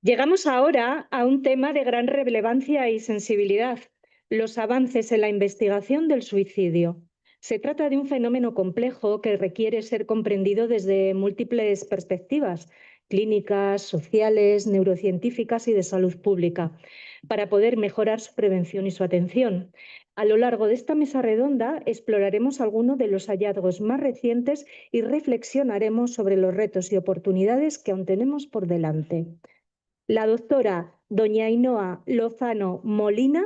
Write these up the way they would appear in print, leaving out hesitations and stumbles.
Llegamos ahora a un tema de gran relevancia y sensibilidad: los avances en la investigación del suicidio. Se trata de un fenómeno complejo que requiere ser comprendido desde múltiples perspectivas: clínicas, sociales, neurocientíficas y de salud pública, para poder mejorar su prevención y su atención. A lo largo de esta mesa redonda exploraremos algunos de los hallazgos más recientes y reflexionaremos sobre los retos y oportunidades que aún tenemos por delante. La doctora doña Ainhoa Lozano Molina,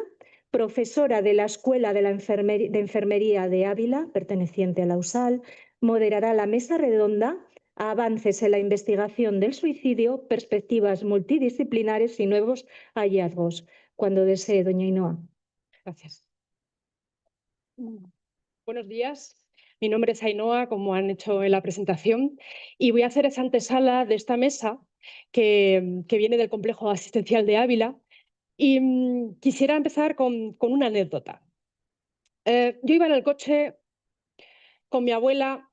profesora de la Escuela de Enfermería de Ávila, perteneciente a la USAL, moderará la mesa redonda Avances en la investigación del suicidio, perspectivas multidisciplinares y nuevos hallazgos. Cuando desee, doña Ainhoa. Gracias. Buenos días. Mi nombre es Ainhoa, como han hecho en la presentación, y voy a hacer esa antesala de esta mesa que viene del Complejo Asistencial de Ávila. Y quisiera empezar con una anécdota. Yo iba en el coche con mi abuela,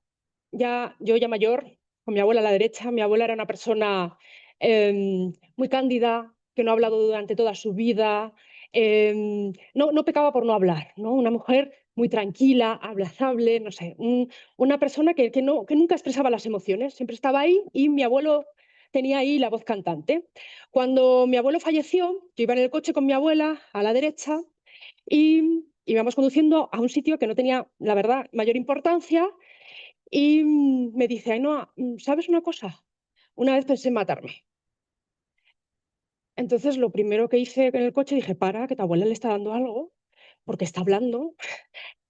yo ya mayor, con mi abuela a la derecha. Mi abuela era una persona muy cándida, que no ha hablado durante toda su vida. No pecaba por no hablar, ¿no? Una mujer muy tranquila, abrazable, no sé, una persona que nunca expresaba las emociones, siempre estaba ahí, y mi abuelo tenía ahí la voz cantante. Cuando mi abuelo falleció, yo iba en el coche con mi abuela a la derecha y íbamos conduciendo a un sitio que no tenía, la verdad, mayor importancia, y me dice: Ainhoa, ¿sabes una cosa? Una vez pensé en matarme. Entonces, lo primero que hice en el coche, dije: para, que tu abuela le está dando algo, porque está hablando,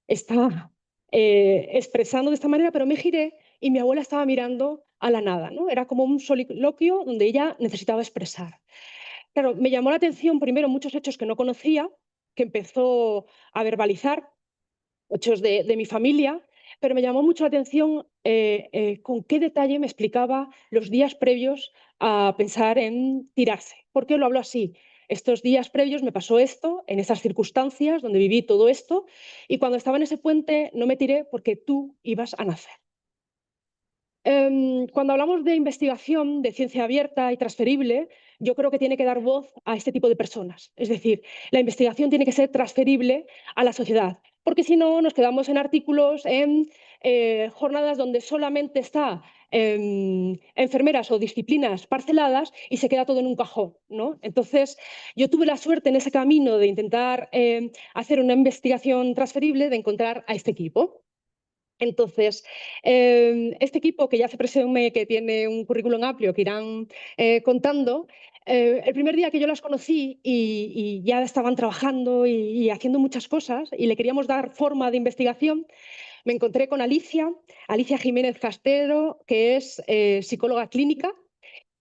está expresando de esta manera. Pero me giré y mi abuela estaba mirando a la nada, ¿no? Era como un soliloquio donde ella necesitaba expresar. Claro, me llamó la atención primero muchos hechos que no conocía, que empezó a verbalizar, hechos de mi familia, pero me llamó mucho la atención con qué detalle me explicaba los días previos a pensar en tirarse. ¿Por qué lo hablo así? Estos días previos me pasó esto, en estas circunstancias donde viví todo esto, y cuando estaba en ese puente no me tiré porque tú ibas a nacer. Cuando hablamos de investigación, de ciencia abierta y transferible, yo creo que tiene que dar voz a este tipo de personas. Es decir, la investigación tiene que ser transferible a la sociedad, porque si no nos quedamos en artículos, en jornadas donde solamente está enfermeras o disciplinas parceladas y se queda todo en un cajón, ¿no? Entonces, yo tuve la suerte en ese camino de intentar hacer una investigación transferible, de encontrar a este equipo. Entonces, este equipo, que ya se presume que tiene un currículum amplio, que irán contando, el primer día que yo las conocí y ya estaban trabajando y haciendo muchas cosas, y le queríamos dar forma de investigación, me encontré con Alicia Jiménez Castero, que es psicóloga clínica.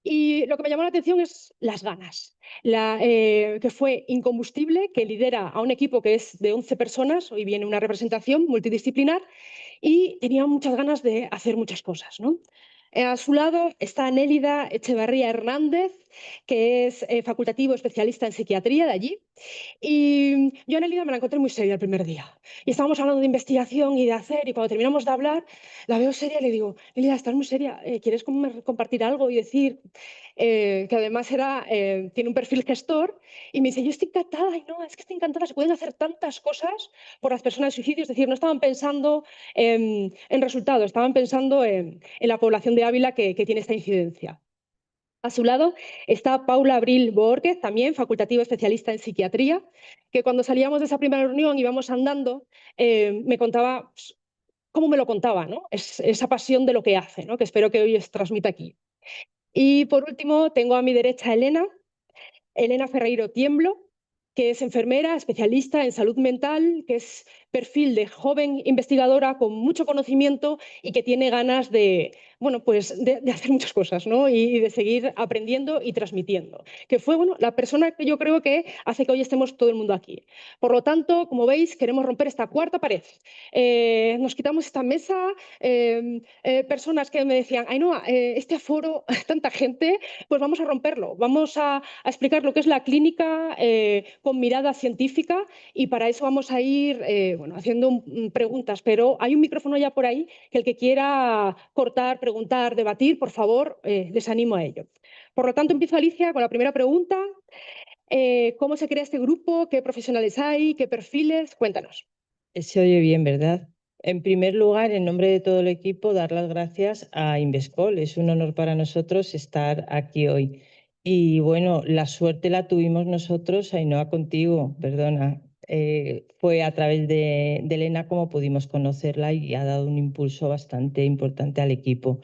Y lo que me llamó la atención es las ganas, que fue incombustible, que lidera a un equipo que es de 11 personas. Hoy viene una representación multidisciplinar, y tenía muchas ganas de hacer muchas cosas, ¿no? A su lado está Nélida Echevarría Hernández, que es facultativo especialista en psiquiatría de allí. Y yo a Nélida me la encontré muy seria el primer día. Y estábamos hablando de investigación y de hacer, y cuando terminamos de hablar, la veo seria y le digo: Nélida, estás muy seria, ¿quieres compartir algo y decir? Que además tiene un perfil gestor. Y me dice: yo estoy encantada. Y no, es que estoy encantada, se pueden hacer tantas cosas por las personas de suicidio. Es decir, no estaban pensando en resultados, estaban pensando en la población de Ávila que tiene esta incidencia. A su lado está Paula Abril Borges, también facultativa especialista en psiquiatría, que cuando salíamos de esa primera reunión, íbamos andando, me contaba cómo me lo contaba, ¿no? Esa pasión de lo que hace, ¿no? Que espero que hoy os transmita aquí. Y por último, tengo a mi derecha a Elena Ferreiro Tiemblo, que es enfermera, especialista en salud mental, que es perfil de joven investigadora con mucho conocimiento y que tiene ganas de, bueno, pues de hacer muchas cosas, ¿no? Y de seguir aprendiendo y transmitiendo, que fue, bueno, la persona que yo creo que hace que hoy estemos todo el mundo aquí. Por lo tanto, como veis, queremos romper esta cuarta pared. Nos quitamos esta mesa, personas que me decían: Ainhoa, este aforo, tanta gente, pues vamos a romperlo, vamos a explicar lo que es la clínica con mirada científica, y para eso vamos a ir bueno, haciendo preguntas. Pero hay un micrófono ya por ahí, que el que quiera cortar preguntar, debatir, por favor, les animo a ello. Por lo tanto, empiezo, Alicia, con la primera pregunta. ¿Cómo se crea este grupo? ¿Qué profesionales hay? ¿Qué perfiles? Cuéntanos. Se oye bien, ¿verdad? En primer lugar, en nombre de todo el equipo, dar las gracias a Invescol. Es un honor para nosotros estar aquí hoy. Y bueno, la suerte la tuvimos nosotros, Ainhoa, contigo, perdona. Fue a través de Elena como pudimos conocerla y ha dado un impulso bastante importante al equipo.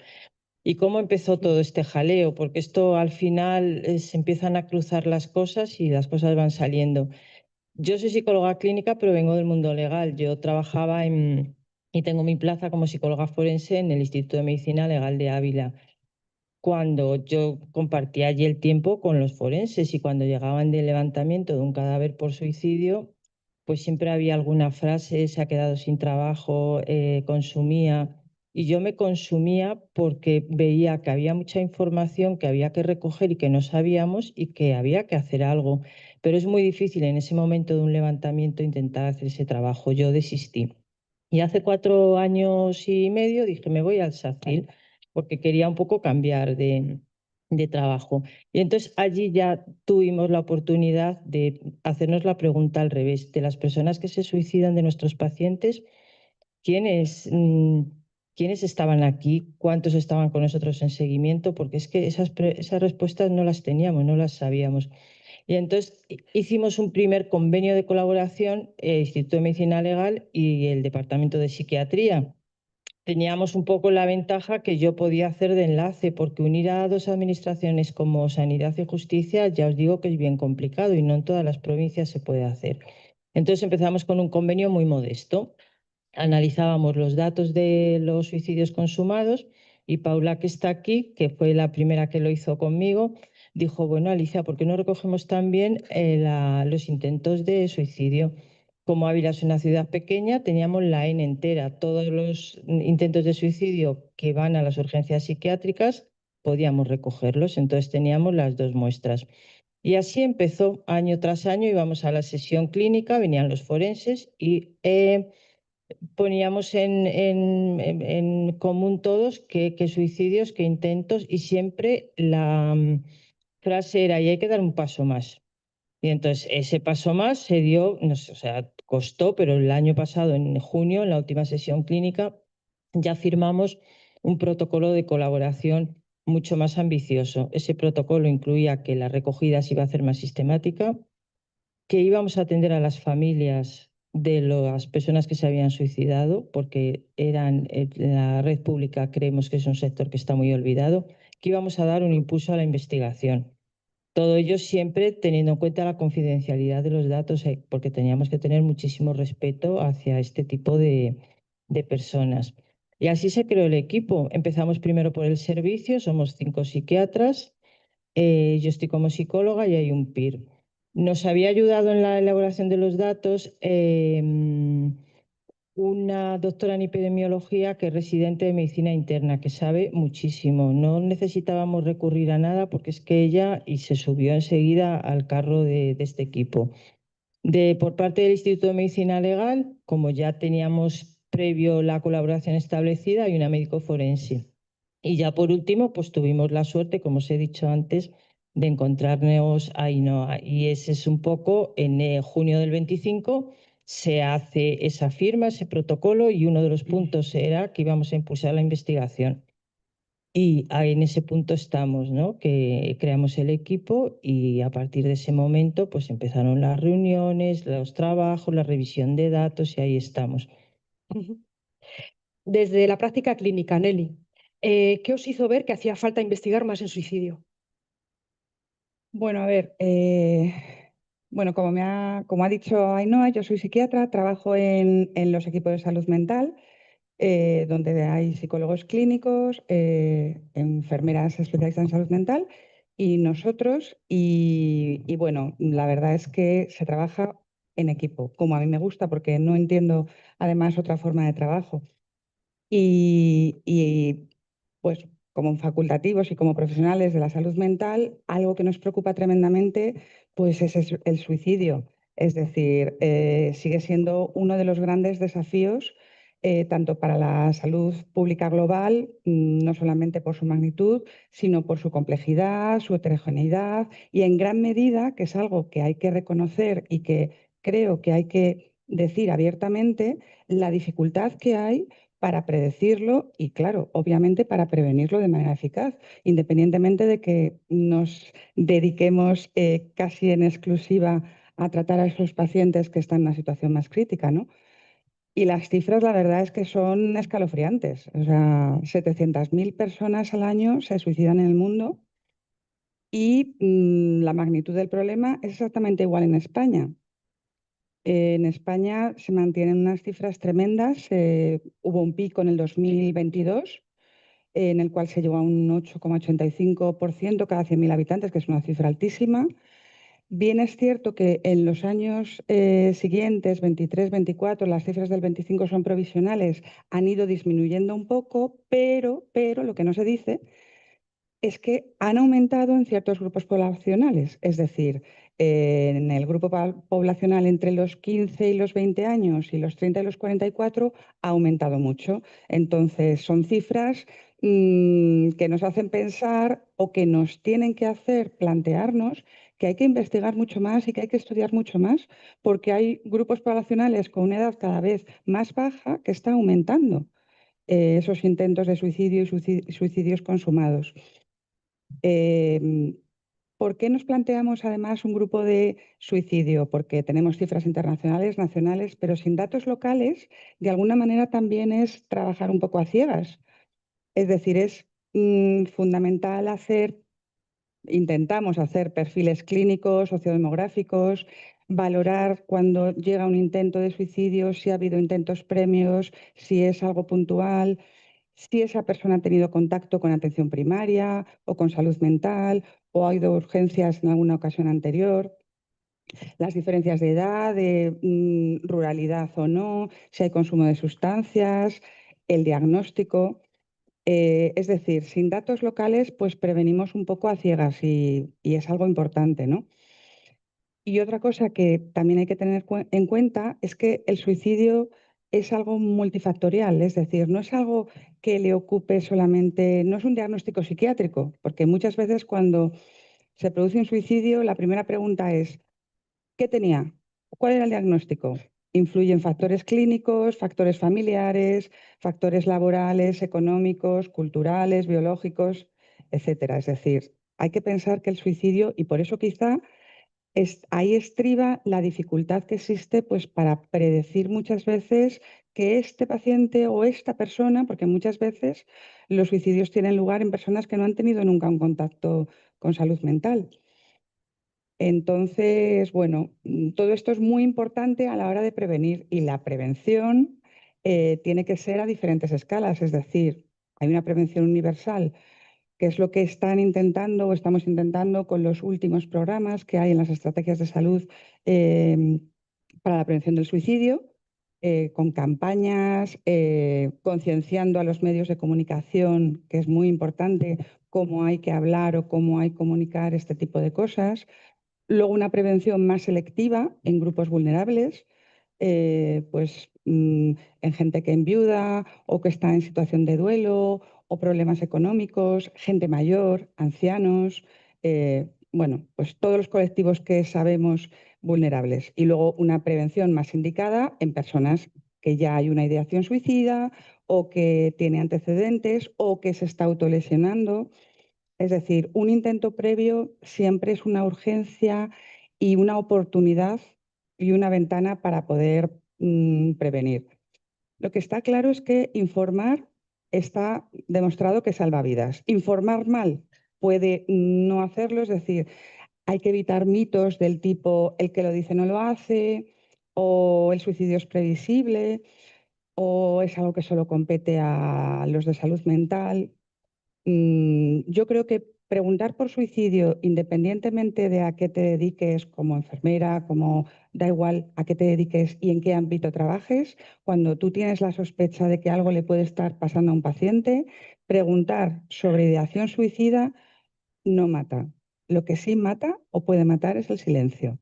¿Y cómo empezó todo este jaleo? Porque esto al final se empiezan a cruzar las cosas y las cosas van saliendo. Yo soy psicóloga clínica, pero vengo del mundo legal. Yo trabajaba y tengo mi plaza como psicóloga forense en el Instituto de Medicina Legal de Ávila. Cuando yo compartía allí el tiempo con los forenses y cuando llegaban del levantamiento de un cadáver por suicidio, pues siempre había alguna frase: se ha quedado sin trabajo, consumía. Y yo me consumía porque veía que había mucha información que había que recoger y que no sabíamos y que había que hacer algo. Pero es muy difícil en ese momento de un levantamiento intentar hacer ese trabajo. Yo desistí. Y hace 4 años y medio dije, me voy al SACIL porque quería un poco cambiar de trabajo. Y entonces allí ya tuvimos la oportunidad de hacernos la pregunta al revés: de las personas que se suicidan, de nuestros pacientes, ¿quiénes, quiénes estaban aquí? ¿Cuántos estaban con nosotros en seguimiento? Porque es que esas respuestas no las teníamos, no las sabíamos. Y entonces hicimos un primer convenio de colaboración, el Instituto de Medicina Legal y el Departamento de Psiquiatría. Teníamos un poco la ventaja que yo podía hacer de enlace, porque unir a dos administraciones como Sanidad y Justicia, ya os digo que es bien complicado y no en todas las provincias se puede hacer. Entonces empezamos con un convenio muy modesto. Analizábamos los datos de los suicidios consumados y Paula, que está aquí, que fue la primera que lo hizo conmigo, dijo, bueno, Alicia, ¿por qué no recogemos también los intentos de suicidio? Como Ávila es una ciudad pequeña, teníamos la N entera. Todos los intentos de suicidio que van a las urgencias psiquiátricas podíamos recogerlos, entonces teníamos las dos muestras. Y así empezó año tras año, íbamos a la sesión clínica, venían los forenses y poníamos en común todos qué suicidios, qué intentos, y siempre la frase era: y hay que dar un paso más. Y entonces ese paso más se dio, no sé, o sea, costó, pero el año pasado, en junio, en la última sesión clínica, ya firmamos un protocolo de colaboración mucho más ambicioso. Ese protocolo incluía que la recogida se iba a hacer más sistemática, que íbamos a atender a las familias de las personas que se habían suicidado, porque eran, la red pública creemos que es un sector que está muy olvidado, que íbamos a dar un impulso a la investigación. Todo ello siempre teniendo en cuenta la confidencialidad de los datos, porque teníamos que tener muchísimo respeto hacia este tipo de personas. Y así se creó el equipo. Empezamos primero por el servicio, somos 5 psiquiatras, yo estoy como psicóloga y hay un PIR. Nos había ayudado en la elaboración de los datos una doctora en epidemiología que es residente de medicina interna, que sabe muchísimo. No necesitábamos recurrir a nada porque es que ella y se subió enseguida al carro de este equipo. Por parte del Instituto de Medicina Legal, como ya teníamos previo la colaboración establecida, hay una médico forense. Y ya por último, pues tuvimos la suerte, como os he dicho antes, de encontrarnos a Ainhoa. Y ese es un poco, en junio del 25 se hace esa firma, ese protocolo, y uno de los puntos era que íbamos a impulsar la investigación. Y ahí en ese punto estamos, ¿no? Que creamos el equipo y a partir de ese momento pues empezaron las reuniones, los trabajos, la revisión de datos y ahí estamos. Desde la práctica clínica, Nelly, ¿qué os hizo ver que hacía falta investigar más en suicidio? Bueno, a ver, bueno, como ha dicho Ainhoa, yo soy psiquiatra, trabajo en los equipos de salud mental, donde hay psicólogos clínicos, enfermeras especialistas en salud mental y nosotros. Y bueno, la verdad es que se trabaja en equipo, como a mí me gusta, porque no entiendo además otra forma de trabajo. Y pues como facultativos y como profesionales de la salud mental, algo que nos preocupa tremendamente pues es el suicidio. Es decir, sigue siendo uno de los grandes desafíos tanto para la salud pública global, no solamente por su magnitud, sino por su complejidad, su heterogeneidad y en gran medida, que es algo que hay que reconocer y que creo que hay que decir abiertamente, la dificultad que hay para predecirlo y, claro, obviamente para prevenirlo de manera eficaz, independientemente de que nos dediquemos casi en exclusiva a tratar a esos pacientes que están en una situación más crítica, ¿no? Y las cifras, la verdad es que son escalofriantes. O sea, 700.000 personas al año se suicidan en el mundo y la magnitud del problema es exactamente igual en España. En España se mantienen unas cifras tremendas. Hubo un pico en el 2022 en el cual se llegó a un 8,85% cada 100.000 habitantes, que es una cifra altísima. Bien es cierto que en los años siguientes, 23, 24, las cifras del 25 son provisionales, han ido disminuyendo un poco, pero lo que no se dice es que han aumentado en ciertos grupos poblacionales. Es decir, en el grupo poblacional entre los 15 y los 20 años y los 30 y los 44 ha aumentado mucho. Entonces, son cifras que nos hacen pensar o que nos tienen que hacer plantearnos que hay que investigar mucho más y que hay que estudiar mucho más, porque hay grupos poblacionales con una edad cada vez más baja que está aumentando esos intentos de suicidio y suicidios consumados. ¿Por qué nos planteamos además un grupo de suicidio? Porque tenemos cifras internacionales, nacionales, pero sin datos locales, de alguna manera también es trabajar un poco a ciegas. Es decir, es fundamental intentamos hacer perfiles clínicos, sociodemográficos, valorar cuando llega un intento de suicidio, si ha habido intentos previos, si es algo puntual, si esa persona ha tenido contacto con atención primaria o con salud mental o ha ido a urgencias en alguna ocasión anterior, las diferencias de edad, de ruralidad o no, si hay consumo de sustancias, el diagnóstico. Es decir, sin datos locales, pues prevenimos un poco a ciegas y es algo importante, ¿no? Y otra cosa que también hay que tener en cuenta es que el suicidio es algo multifactorial, es decir, no es algo que le ocupe solamente, no es un diagnóstico psiquiátrico, porque muchas veces cuando se produce un suicidio, la primera pregunta es, ¿qué tenía? ¿Cuál era el diagnóstico? Influyen factores clínicos, factores familiares, factores laborales, económicos, culturales, biológicos, etcétera. Es decir, hay que pensar que el suicidio, y por eso quizá ahí estriba la dificultad que existe pues, para predecir muchas veces que este paciente o esta persona, porque muchas veces los suicidios tienen lugar en personas que no han tenido nunca un contacto con salud mental. Entonces, bueno, todo esto es muy importante a la hora de prevenir y la prevención tiene que ser a diferentes escalas, es decir, hay una prevención universal, que es lo que están intentando o estamos intentando con los últimos programas que hay en las estrategias de salud para la prevención del suicidio, con campañas, concienciando a los medios de comunicación, que es muy importante cómo hay que hablar o cómo hay que comunicar este tipo de cosas. Luego una prevención más selectiva en grupos vulnerables, en gente que enviuda o que está en situación de duelo o problemas económicos, gente mayor, ancianos, pues todos los colectivos que sabemos vulnerables. Y luego una prevención más indicada en personas que ya hay una ideación suicida o que tiene antecedentes o que se está autolesionando. Es decir, un intento previo siempre es una urgencia y una oportunidad y una ventana para poder prevenir. Lo que está claro es que informar está demostrado que salva vidas. Informar mal puede no hacerlo, es decir, hay que evitar mitos del tipo el que lo dice no lo hace, o el suicidio es previsible, o es algo que solo compete a los de salud mental. Yo creo que preguntar por suicidio, independientemente de a qué te dediques como enfermera, como da igual a qué te dediques y en qué ámbito trabajes, cuando tú tienes la sospecha de que algo le puede estar pasando a un paciente, preguntar sobre ideación suicida no mata. Lo que sí mata o puede matar es el silencio.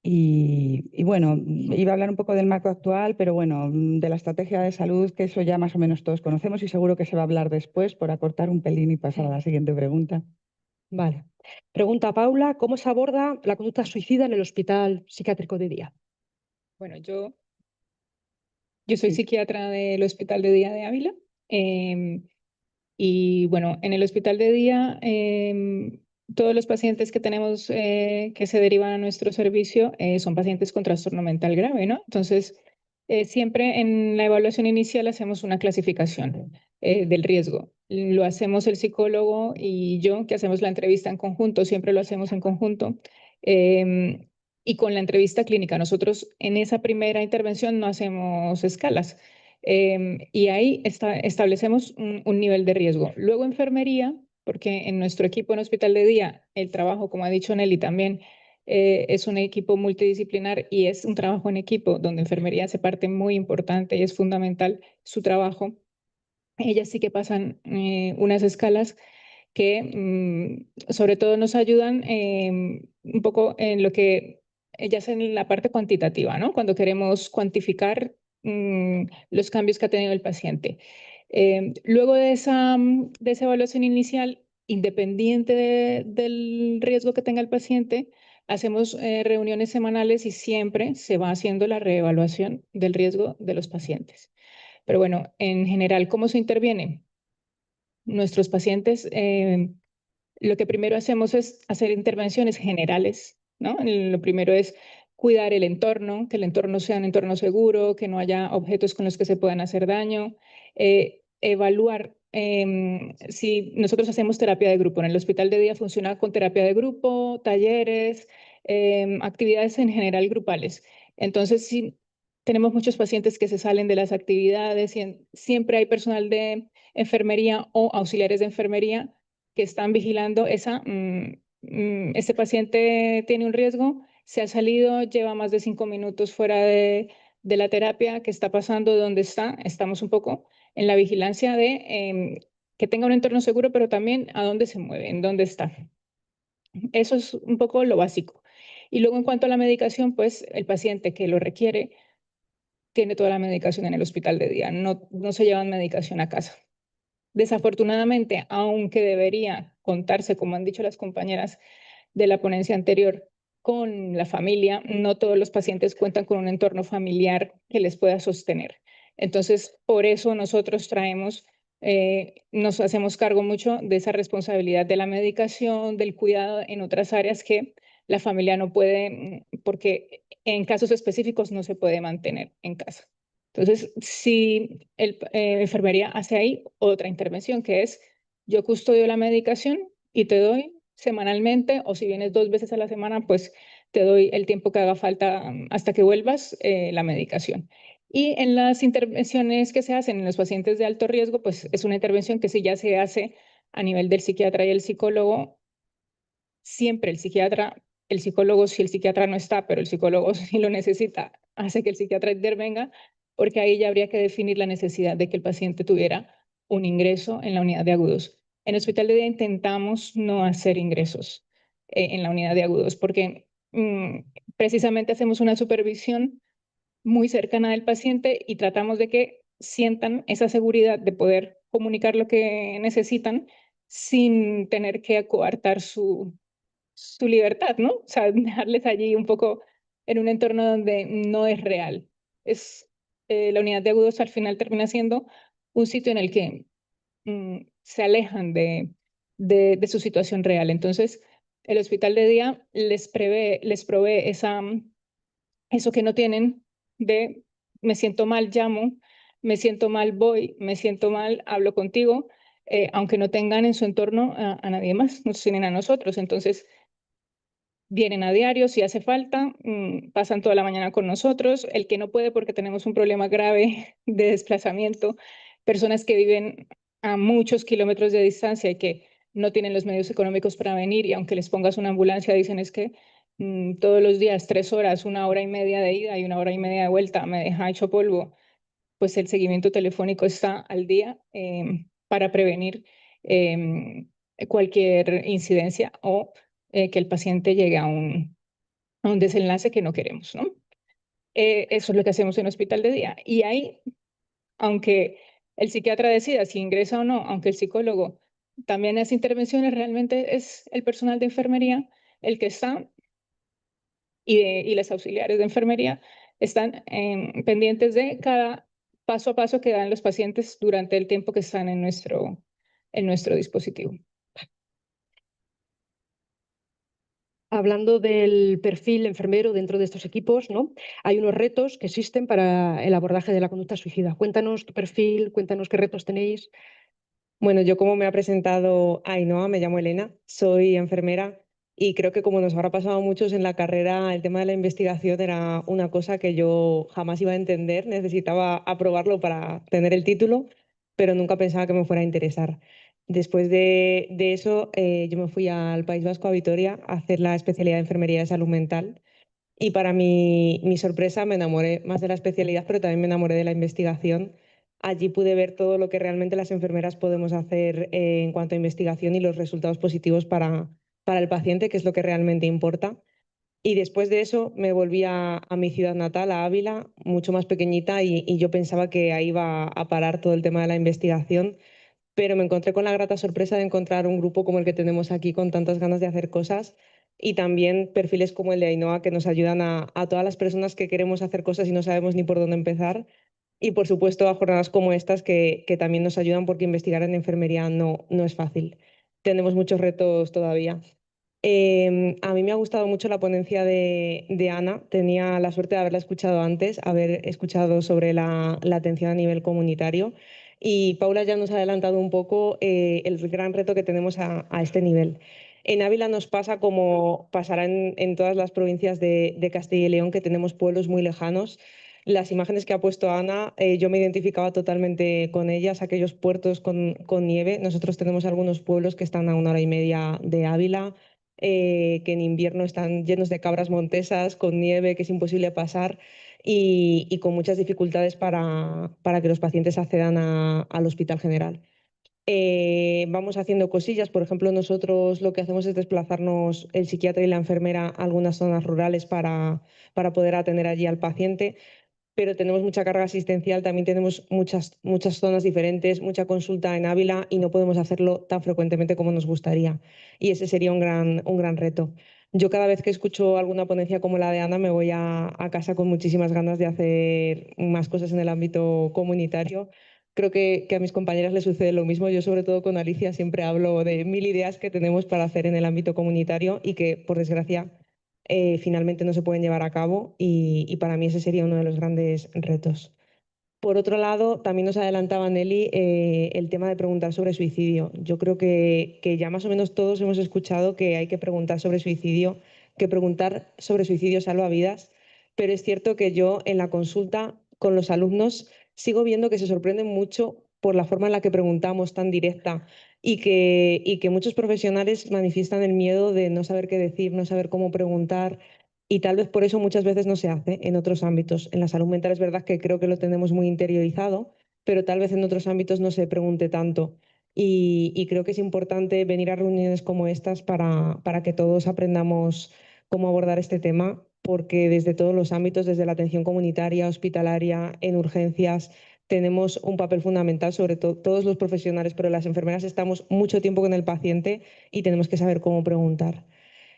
Y bueno, iba a hablar un poco del marco actual, pero bueno, de la estrategia de salud, que eso ya más o menos todos conocemos y seguro que se va a hablar después por acortar un pelín y pasar a la siguiente pregunta. Vale. Pregunta Paula, ¿cómo se aborda la conducta suicida en el hospital psiquiátrico de día? Bueno, yo soy Sí. psiquiatra del Hospital de Día de Ávila. Y bueno, en el hospital de día, todos los pacientes que tenemos que se derivan a nuestro servicio son pacientes con trastorno mental grave, ¿no? Entonces, siempre en la evaluación inicial hacemos una clasificación del riesgo. Lo hacemos el psicólogo y yo, que hacemos la entrevista en conjunto, siempre lo hacemos en conjunto. Y con la entrevista clínica, nosotros en esa primera intervención no hacemos escalas. Y ahí establecemos un nivel de riesgo. Luego enfermería, porque en nuestro equipo en hospital de día, el trabajo, como ha dicho Nelly también, es un equipo multidisciplinar y es un trabajo en equipo donde enfermería hace parte muy importante y es fundamental su trabajo. Ellas sí que pasan unas escalas que sobre todo nos ayudan un poco en lo que ellas en la parte cuantitativa, ¿no? Cuando queremos cuantificar los cambios que ha tenido el paciente. Luego de esa evaluación inicial, independiente del riesgo que tenga el paciente, hacemos reuniones semanales y siempre se va haciendo la reevaluación del riesgo de los pacientes. Pero bueno, en general, ¿cómo se interviene? Nuestros pacientes, lo que primero hacemos es hacer intervenciones generales, ¿no? Lo primero es cuidar el entorno, que el entorno sea un entorno seguro, que no haya objetos con los que se puedan hacer daño, evaluar si nosotros hacemos terapia de grupo. En el hospital de día funciona con terapia de grupo, talleres, actividades en general grupales. Entonces, si tenemos muchos pacientes que se salen de las actividades y siempre hay personal de enfermería o auxiliares de enfermería que están vigilando este paciente tiene un riesgo, se ha salido, lleva más de 5 minutos fuera de la terapia, ¿qué está pasando? ¿Dónde está? Estamos un poco en la vigilancia de que tenga un entorno seguro, pero también a dónde se mueve, en dónde está. Eso es un poco lo básico. Y luego en cuanto a la medicación, pues el paciente que lo requiere tiene toda la medicación en el hospital de día, no se llevan medicación a casa. Desafortunadamente, aunque debería contarse, como han dicho las compañeras de la ponencia anterior, con la familia, no todos los pacientes cuentan con un entorno familiar que les pueda sostener. Entonces, por eso nosotros nos hacemos cargo mucho de esa responsabilidad de la medicación, del cuidado en otras áreas que la familia no puede, porque en casos específicos no se puede mantener en casa. Entonces, si enfermería hace ahí otra intervención, que es yo custodio la medicación y te doy semanalmente, o si vienes 2 veces a la semana, pues te doy el tiempo que haga falta hasta que vuelvas la medicación. Y en las intervenciones que se hacen en los pacientes de alto riesgo, pues es una intervención que sí ya se hace a nivel del psiquiatra y el psicólogo. Siempre el psicólogo, si el psiquiatra no está, pero el psicólogo si lo necesita, hace que el psiquiatra intervenga, porque ahí ya habría que definir la necesidad de que el paciente tuviera un ingreso en la unidad de agudos. En el hospital de día intentamos no hacer ingresos en la unidad de agudos, porque precisamente hacemos una supervisión muy cercana del paciente y tratamos de que sientan esa seguridad de poder comunicar lo que necesitan sin tener que coartar su libertad, ¿no? O sea, dejarles allí un poco en un entorno donde no es real. La unidad de agudos al final termina siendo un sitio en el que se alejan de su situación real. Entonces, el hospital de día les provee eso que no tienen de me siento mal, llamo, me siento mal, voy, me siento mal, hablo contigo, aunque no tengan en su entorno a nadie más, nos tienen a nosotros. Entonces, vienen a diario si hace falta, pasan toda la mañana con nosotros. El que no puede porque tenemos un problema grave de desplazamiento, personas que viven a muchos kilómetros de distancia y que no tienen los medios económicos para venir y aunque les pongas una ambulancia dicen es que todos los días 3 horas, 1 hora y media de ida y 1 hora y media de vuelta me deja hecho polvo, pues el seguimiento telefónico está al día para prevenir cualquier incidencia o que el paciente llegue a un desenlace que no queremos, ¿no? Eso es lo que hacemos en hospital de día. Y ahí, aunque el psiquiatra decida si ingresa o no, aunque el psicólogo también hace intervenciones, realmente es el personal de enfermería el que está y las auxiliares de enfermería están pendientes de cada paso a paso que dan los pacientes durante el tiempo que están en nuestro dispositivo. Hablando del perfil enfermero dentro de estos equipos, ¿no? Hay unos retos que existen para el abordaje de la conducta suicida. Cuéntanos tu perfil, cuéntanos qué retos tenéis. Bueno, yo como me ha presentado Ainhoa, me llamo Elena, soy enfermera y creo que como nos habrá pasado a muchos en la carrera, el tema de la investigación era una cosa que yo jamás iba a entender, necesitaba aprobarlo para tener el título, pero nunca pensaba que me fuera a interesar. Después de eso, yo me fui al País Vasco, a Vitoria, a hacer la especialidad de enfermería de salud mental. Y para mi sorpresa me enamoré más de la especialidad, pero también me enamoré de la investigación. Allí pude ver todo lo que realmente las enfermeras podemos hacer en cuanto a investigación y los resultados positivos para el paciente, que es lo que realmente importa. Y después de eso me volví a mi ciudad natal, a Ávila, mucho más pequeñita, y yo pensaba que ahí iba a parar todo el tema de la investigación, pero me encontré con la grata sorpresa de encontrar un grupo como el que tenemos aquí con tantas ganas de hacer cosas y también perfiles como el de Ainhoa que nos ayudan a todas las personas que queremos hacer cosas y no sabemos ni por dónde empezar. Y por supuesto a jornadas como estas que también nos ayudan porque investigar en enfermería no es fácil. Tenemos muchos retos todavía. A mí me ha gustado mucho la ponencia de Ana. Tenía la suerte de haberla escuchado antes, haber escuchado sobre la atención a nivel comunitario. Y Paula ya nos ha adelantado un poco el gran reto que tenemos a este nivel. En Ávila nos pasa como pasará en todas las provincias de Castilla y León, que tenemos pueblos muy lejanos. Las imágenes que ha puesto Ana, yo me identificaba totalmente con ellas, aquellos puertos con nieve. Nosotros tenemos algunos pueblos que están a 1 hora y media de Ávila, que en invierno están llenos de cabras montesas, con nieve, que es imposible pasar y con muchas dificultades para que los pacientes accedan al Hospital General. Vamos haciendo cosillas, por ejemplo, nosotros lo que hacemos es desplazarnos el psiquiatra y la enfermera a algunas zonas rurales para poder atender allí al paciente, pero tenemos mucha carga asistencial, también tenemos muchas zonas diferentes, mucha consulta en Ávila y no podemos hacerlo tan frecuentemente como nos gustaría. Y ese sería un gran reto. Yo cada vez que escucho alguna ponencia como la de Ana me voy a casa con muchísimas ganas de hacer más cosas en el ámbito comunitario. Creo que a mis compañeras les sucede lo mismo. Yo sobre todo con Alicia siempre hablo de 1000 ideas que tenemos para hacer en el ámbito comunitario y que por desgracia finalmente no se pueden llevar a cabo y para mí ese sería uno de los grandes retos. Por otro lado, también nos adelantaba Nelly el tema de preguntar sobre suicidio. Yo creo que ya más o menos todos hemos escuchado que hay que preguntar sobre suicidio, que preguntar sobre suicidio salva vidas, pero es cierto que yo en la consulta con los alumnos sigo viendo que se sorprenden mucho por la forma en la que preguntamos tan directa y que muchos profesionales manifiestan el miedo de no saber qué decir, no saber cómo preguntar y tal vez por eso muchas veces no se hace en otros ámbitos. En la salud mental es verdad que creo que lo tenemos muy interiorizado, pero tal vez en otros ámbitos no se pregunte tanto. Y creo que es importante venir a reuniones como estas para que todos aprendamos cómo abordar este tema, porque desde todos los ámbitos, desde la atención comunitaria, hospitalaria, en urgencias, tenemos un papel fundamental, sobre todo todos los profesionales, pero las enfermeras estamos mucho tiempo con el paciente y tenemos que saber cómo preguntar.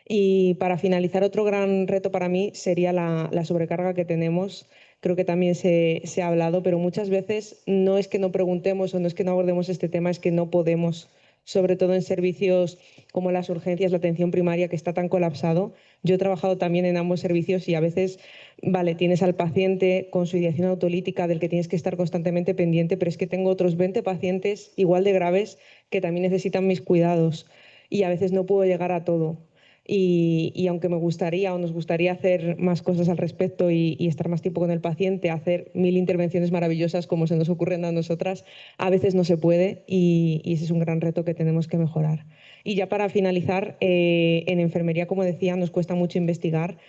Y para finalizar, otro gran reto para mí sería la sobrecarga que tenemos. Creo que también se ha hablado, pero muchas veces no es que no preguntemos o no es que no abordemos este tema, es que no podemos, sobre todo en servicios como las urgencias, la atención primaria, que está tan colapsado. Yo he trabajado también en ambos servicios y a veces, vale, tienes al paciente con su ideación autolítica del que tienes que estar constantemente pendiente, pero es que tengo otros 20 pacientes igual de graves que también necesitan mis cuidados y a veces no puedo llegar a todo. Y aunque me gustaría o nos gustaría hacer más cosas al respecto y estar más tiempo con el paciente, hacer 1000 intervenciones maravillosas como se nos ocurren a nosotras, a veces no se puede y ese es un gran reto que tenemos que mejorar. Y ya para finalizar, en enfermería, como decía, nos cuesta mucho investigar.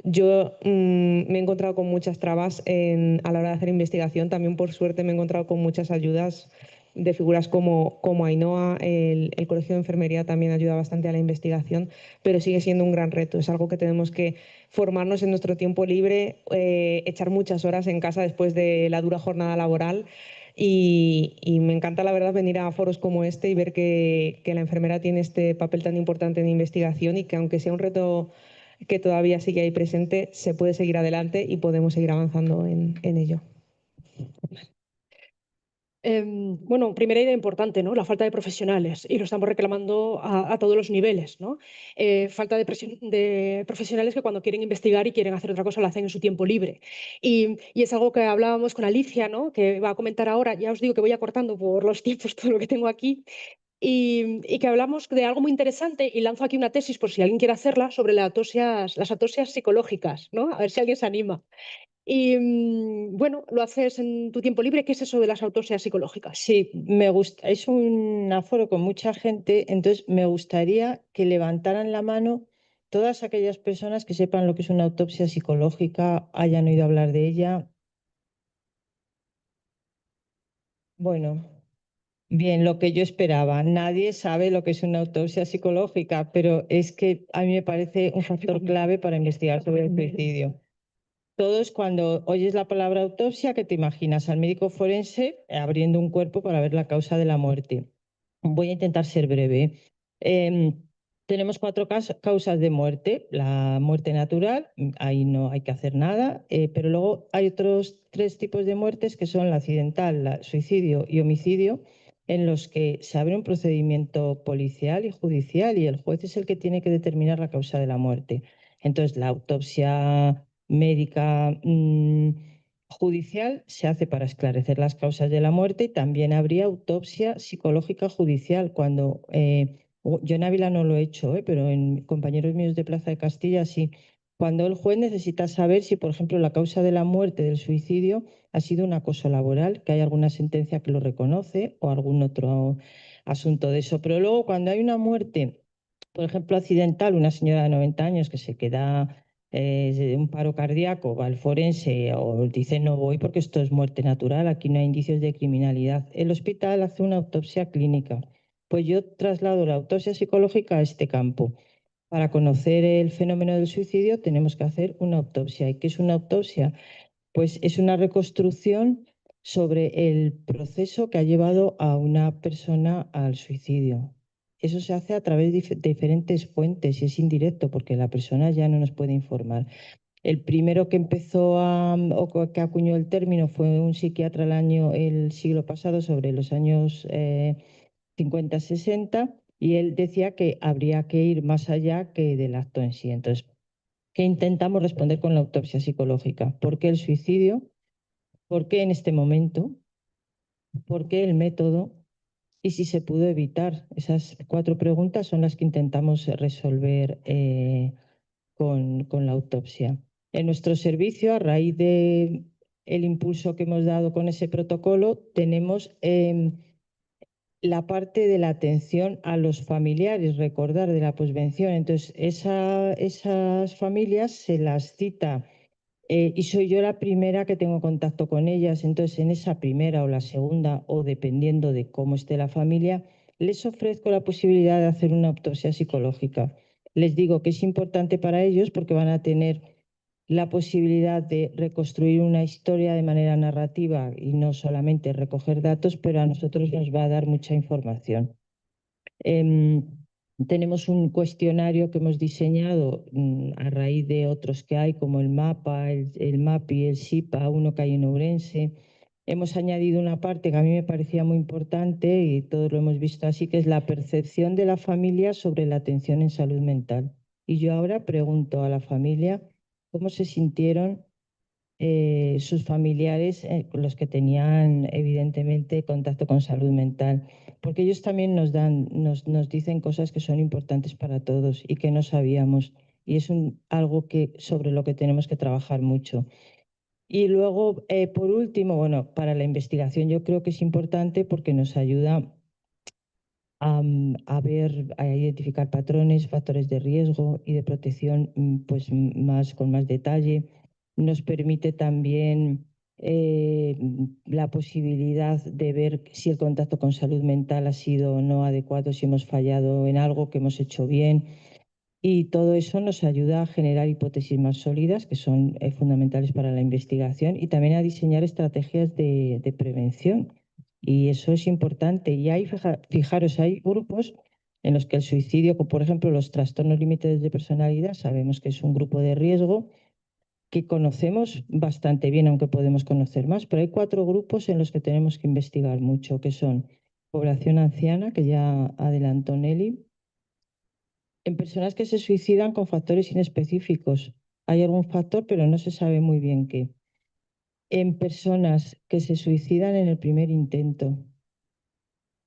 Yo me he encontrado con muchas trabas a la hora de hacer investigación. También, por suerte, me he encontrado con muchas ayudas. de figuras como Ainhoa, el Colegio de Enfermería también ayuda bastante a la investigación, pero sigue siendo un gran reto. Es algo que tenemos que formarnos en nuestro tiempo libre, echar muchas horas en casa después de la dura jornada laboral. Y me encanta, la verdad, venir a foros como este y ver que la enfermera tiene este papel tan importante en investigación y que aunque sea un reto que todavía sigue ahí presente, se puede seguir adelante y podemos seguir avanzando en ello. Bueno, primera idea importante, ¿no? La falta de profesionales, y lo estamos reclamando a todos los niveles, ¿no? Falta de profesionales que cuando quieren investigar y quieren hacer otra cosa lo hacen en su tiempo libre. Y es algo que hablábamos con Alicia, ¿no? Que va a comentar ahora. Ya os digo que voy acortando por los tiempos todo lo que tengo aquí. Y que hablamos de algo muy interesante, y lanzo aquí una tesis por si alguien quiere hacerla, sobre las autopsias psicológicas, ¿no? A ver si alguien se anima. Y bueno, lo haces en tu tiempo libre. ¿Qué es eso de las autopsias psicológicas? Sí, me gusta. Es un aforo con mucha gente, entonces me gustaría que levantaran la mano todas aquellas personas que sepan lo que es una autopsia psicológica, hayan oído hablar de ella. Bueno, bien, lo que yo esperaba. Nadie sabe lo que es una autopsia psicológica, pero es que a mí me parece un factor clave para investigar sobre el suicidio. Todos, cuando oyes la palabra autopsia, ¿qué te imaginas? Al médico forense abriendo un cuerpo para ver la causa de la muerte. Voy a intentar ser breve. Em, Tenemos cuatro causas de muerte. La muerte natural, ahí no hay que hacer nada, pero luego hay otros tres tipos de muertes que son la accidental, suicidio y homicidio, en los que se abre un procedimiento policial y judicial y el juez es el que tiene que determinar la causa de la muerte. Entonces, la autopsia médica judicial se hace para esclarecer las causas de la muerte y también habría autopsia psicológica judicial. Cuando yo en Ávila no lo he hecho, pero en compañeros míos de Plaza de Castilla sí. Cuando el juez necesita saber si, por ejemplo, la causa de la muerte del suicidio ha sido un acoso laboral, que hay alguna sentencia que lo reconoce o algún otro asunto de eso. Pero luego cuando hay una muerte, por ejemplo, accidental, una señora de 90 años que se queda de un paro cardíaco, va al forense o dice no voy porque esto es muerte natural, aquí no hay indicios de criminalidad. El hospital hace una autopsia clínica. Pues yo traslado la autopsia psicológica a este campo. Para conocer el fenómeno del suicidio tenemos que hacer una autopsia. ¿Y qué es una autopsia? Pues es una reconstrucción sobre el proceso que ha llevado a una persona al suicidio. Eso se hace a través de diferentes fuentes y es indirecto porque la persona ya no nos puede informar. El primero que empezó o que acuñó el término fue un psiquiatra el siglo pasado, sobre los años 50-60, y él decía que habría que ir más allá que del acto en sí. Entonces, ¿qué intentamos responder con la autopsia psicológica? ¿Por qué el suicidio? ¿Por qué en este momento? ¿Por qué el método? Y si se pudo evitar. Esas cuatro preguntas son las que intentamos resolver con la autopsia. En nuestro servicio, a raíz de el impulso que hemos dado con ese protocolo, tenemos la parte de la atención a los familiares, recordar de la posvención. Entonces, esas familias se las cita y soy yo la primera que tengo contacto con ellas. Entonces, en esa primera o la segunda, o dependiendo de cómo esté la familia, les ofrezco la posibilidad de hacer una autopsia psicológica. Les digo que es importante para ellos porque van a tener la posibilidad de reconstruir una historia de manera narrativa y no solamente recoger datos, pero a nosotros nos va a dar mucha información. Tenemos un cuestionario que hemos diseñado a raíz de otros que hay, como el MAPA, el MAPI, el SIPA, uno que hay en Ourense. Hemos añadido una parte que a mí me parecía muy importante y todos lo hemos visto así, que es la percepción de la familia sobre la atención en salud mental. Y yo ahora pregunto a la familia cómo se sintieron sus familiares, los que tenían evidentemente contacto con salud mental, porque ellos también nos dicen cosas que son importantes para todos y que no sabíamos. Y es algo sobre lo que tenemos que trabajar mucho. Y luego, por último, bueno, para la investigación yo creo que es importante porque nos ayuda a ver, a identificar patrones, factores de riesgo y de protección pues con más detalle. Nos permite también la posibilidad de ver si el contacto con salud mental ha sido o no adecuado, si hemos fallado en algo que hemos hecho bien. Y todo eso nos ayuda a generar hipótesis más sólidas, que son fundamentales para la investigación, y también a diseñar estrategias de prevención. Y eso es importante. Y hay, fijaros, hay grupos en los que el suicidio, como por ejemplo los trastornos límites de personalidad, sabemos que es un grupo de riesgo que conocemos bastante bien, aunque podemos conocer más, pero hay 4 grupos en los que tenemos que investigar mucho, que son población anciana, que ya adelantó Nelly, en personas que se suicidan con factores inespecíficos. Hay algún factor, pero no se sabe muy bien qué. En personas que se suicidan en el primer intento.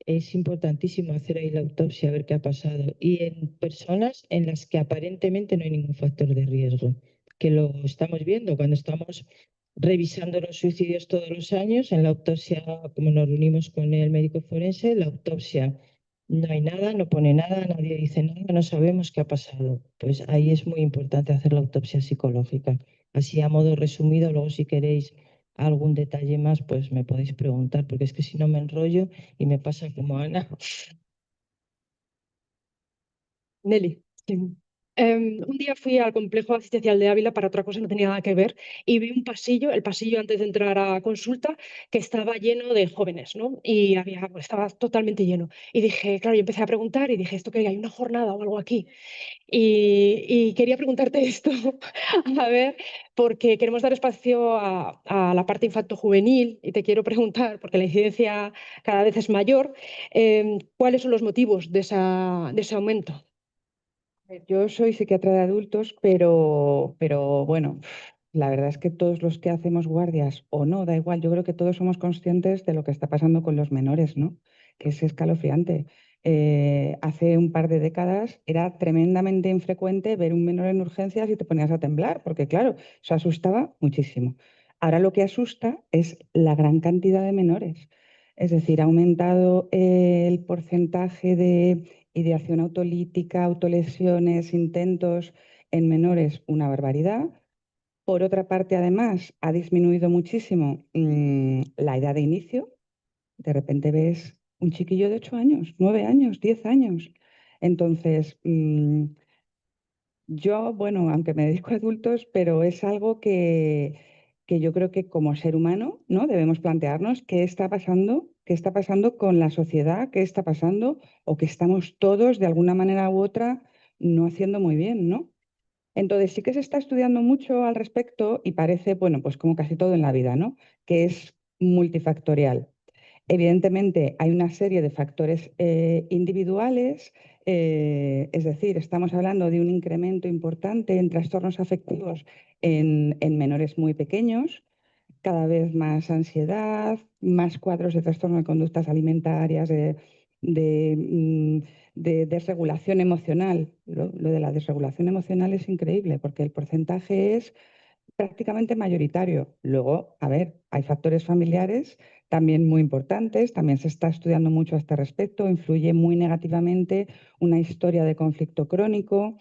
Es importantísimo hacer ahí la autopsia, a ver qué ha pasado. Y en personas en las que aparentemente no hay ningún factor de riesgo, que lo estamos viendo cuando estamos revisando los suicidios todos los años. En la autopsia, como nos reunimos con el médico forense, la autopsia no hay nada, no pone nada, nadie dice nada, no sabemos qué ha pasado. Pues ahí es muy importante hacer la autopsia psicológica. Así a modo resumido, luego si queréis algún detalle más, pues me podéis preguntar, porque es que si no me enrollo y me pasa como a Ana. Nelly. Sí. Un día fui al complejo asistencial de Ávila para otra cosa, no tenía nada que ver, y vi un pasillo, el pasillo antes de entrar a consulta, que estaba lleno de jóvenes, ¿no? Y había, pues, estaba totalmente lleno. Y dije, claro, yo empecé a preguntar y dije, ¿esto qué hay? ¿Hay una jornada o algo aquí? Y quería preguntarte esto, a ver, porque queremos dar espacio a la parte infanto-juvenil y te quiero preguntar, porque la incidencia cada vez es mayor, ¿cuáles son los motivos de ese aumento? Yo soy psiquiatra de adultos, pero bueno, la verdad es que todos los que hacemos guardias o no, da igual, yo creo que todos somos conscientes de lo que está pasando con los menores, ¿no? Que es escalofriante. Hace un par de décadas era tremendamente infrecuente ver un menor en urgencias y te ponías a temblar, porque claro, eso asustaba muchísimo. Ahora lo que asusta es la gran cantidad de menores. Es decir, ha aumentado el porcentaje de ideación autolítica, autolesiones, intentos en menores, una barbaridad. Por otra parte, además, ha disminuido muchísimo la edad de inicio. De repente ves un chiquillo de 8 años, 9 años, 10 años. Entonces, yo, bueno, aunque me dedico a adultos, pero es algo que yo creo que como ser humano, ¿no? Debemos plantearnos qué está pasando con la sociedad, qué está pasando o que estamos todos de alguna manera u otra no haciendo muy bien, ¿no? Entonces sí que se está estudiando mucho al respecto y parece, bueno, pues como casi todo en la vida, ¿no? Que es multifactorial. Evidentemente, hay una serie de factores individuales, es decir, estamos hablando de un incremento importante en trastornos afectivos en menores muy pequeños, cada vez más ansiedad, más cuadros de trastorno de conductas alimentarias, de, de desregulación emocional. Lo de la desregulación emocional es increíble porque el porcentaje es prácticamente mayoritario. Luego, a ver, hay factores familiares también muy importantes, también se está estudiando mucho a este respecto, influye muy negativamente una historia de conflicto crónico,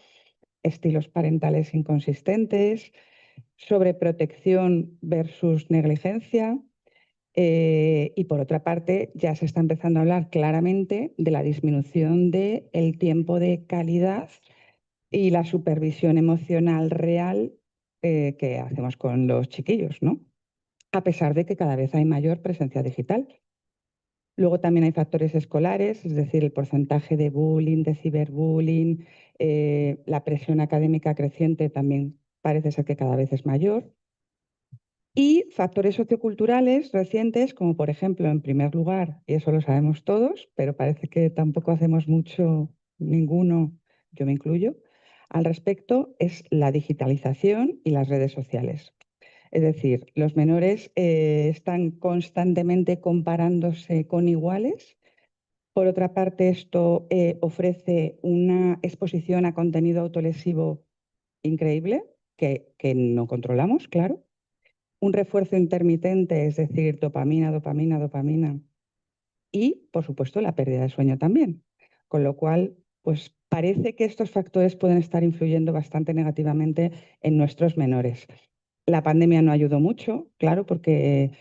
estilos parentales inconsistentes, sobreprotección versus negligencia. Y por otra parte, ya se está empezando a hablar claramente de la disminución del tiempo de calidad y la supervisión emocional real que hacemos con los chiquillos, ¿no? A pesar de que cada vez hay mayor presencia digital. Luego también hay factores escolares, es decir, el porcentaje de bullying, de ciberbullying, la presión académica creciente también parece ser que cada vez es mayor. Y factores socioculturales recientes, como por ejemplo, en primer lugar, y eso lo sabemos todos, pero parece que tampoco hacemos mucho, ninguno, yo me incluyo, al respecto, es la digitalización y las redes sociales. Es decir, los menores están constantemente comparándose con iguales. Por otra parte, esto ofrece una exposición a contenido autolesivo increíble que no controlamos, claro. Un refuerzo intermitente, es decir, dopamina, dopamina, dopamina. Y, por supuesto, la pérdida de sueño también. Con lo cual, pues parece que estos factores pueden estar influyendo bastante negativamente en nuestros menores. La pandemia no ayudó mucho, claro, porque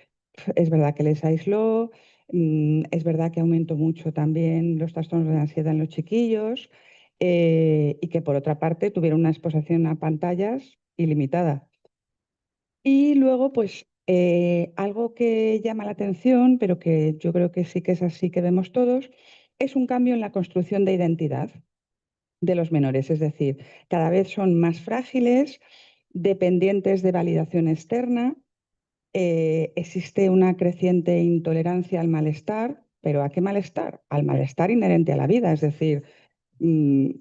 es verdad que les aisló, es verdad que aumentó mucho también los trastornos de ansiedad en los chiquillos, y que por otra parte tuvieron una exposición a pantallas ilimitada. Y luego, pues, algo que llama la atención, pero que yo creo que sí que es así que vemos todos, es un cambio en la construcción de identidad de los menores. Es decir, cada vez son más frágiles, dependientes de validación externa, existe una creciente intolerancia al malestar, pero ¿a qué malestar? Al malestar inherente a la vida. Es decir, mm,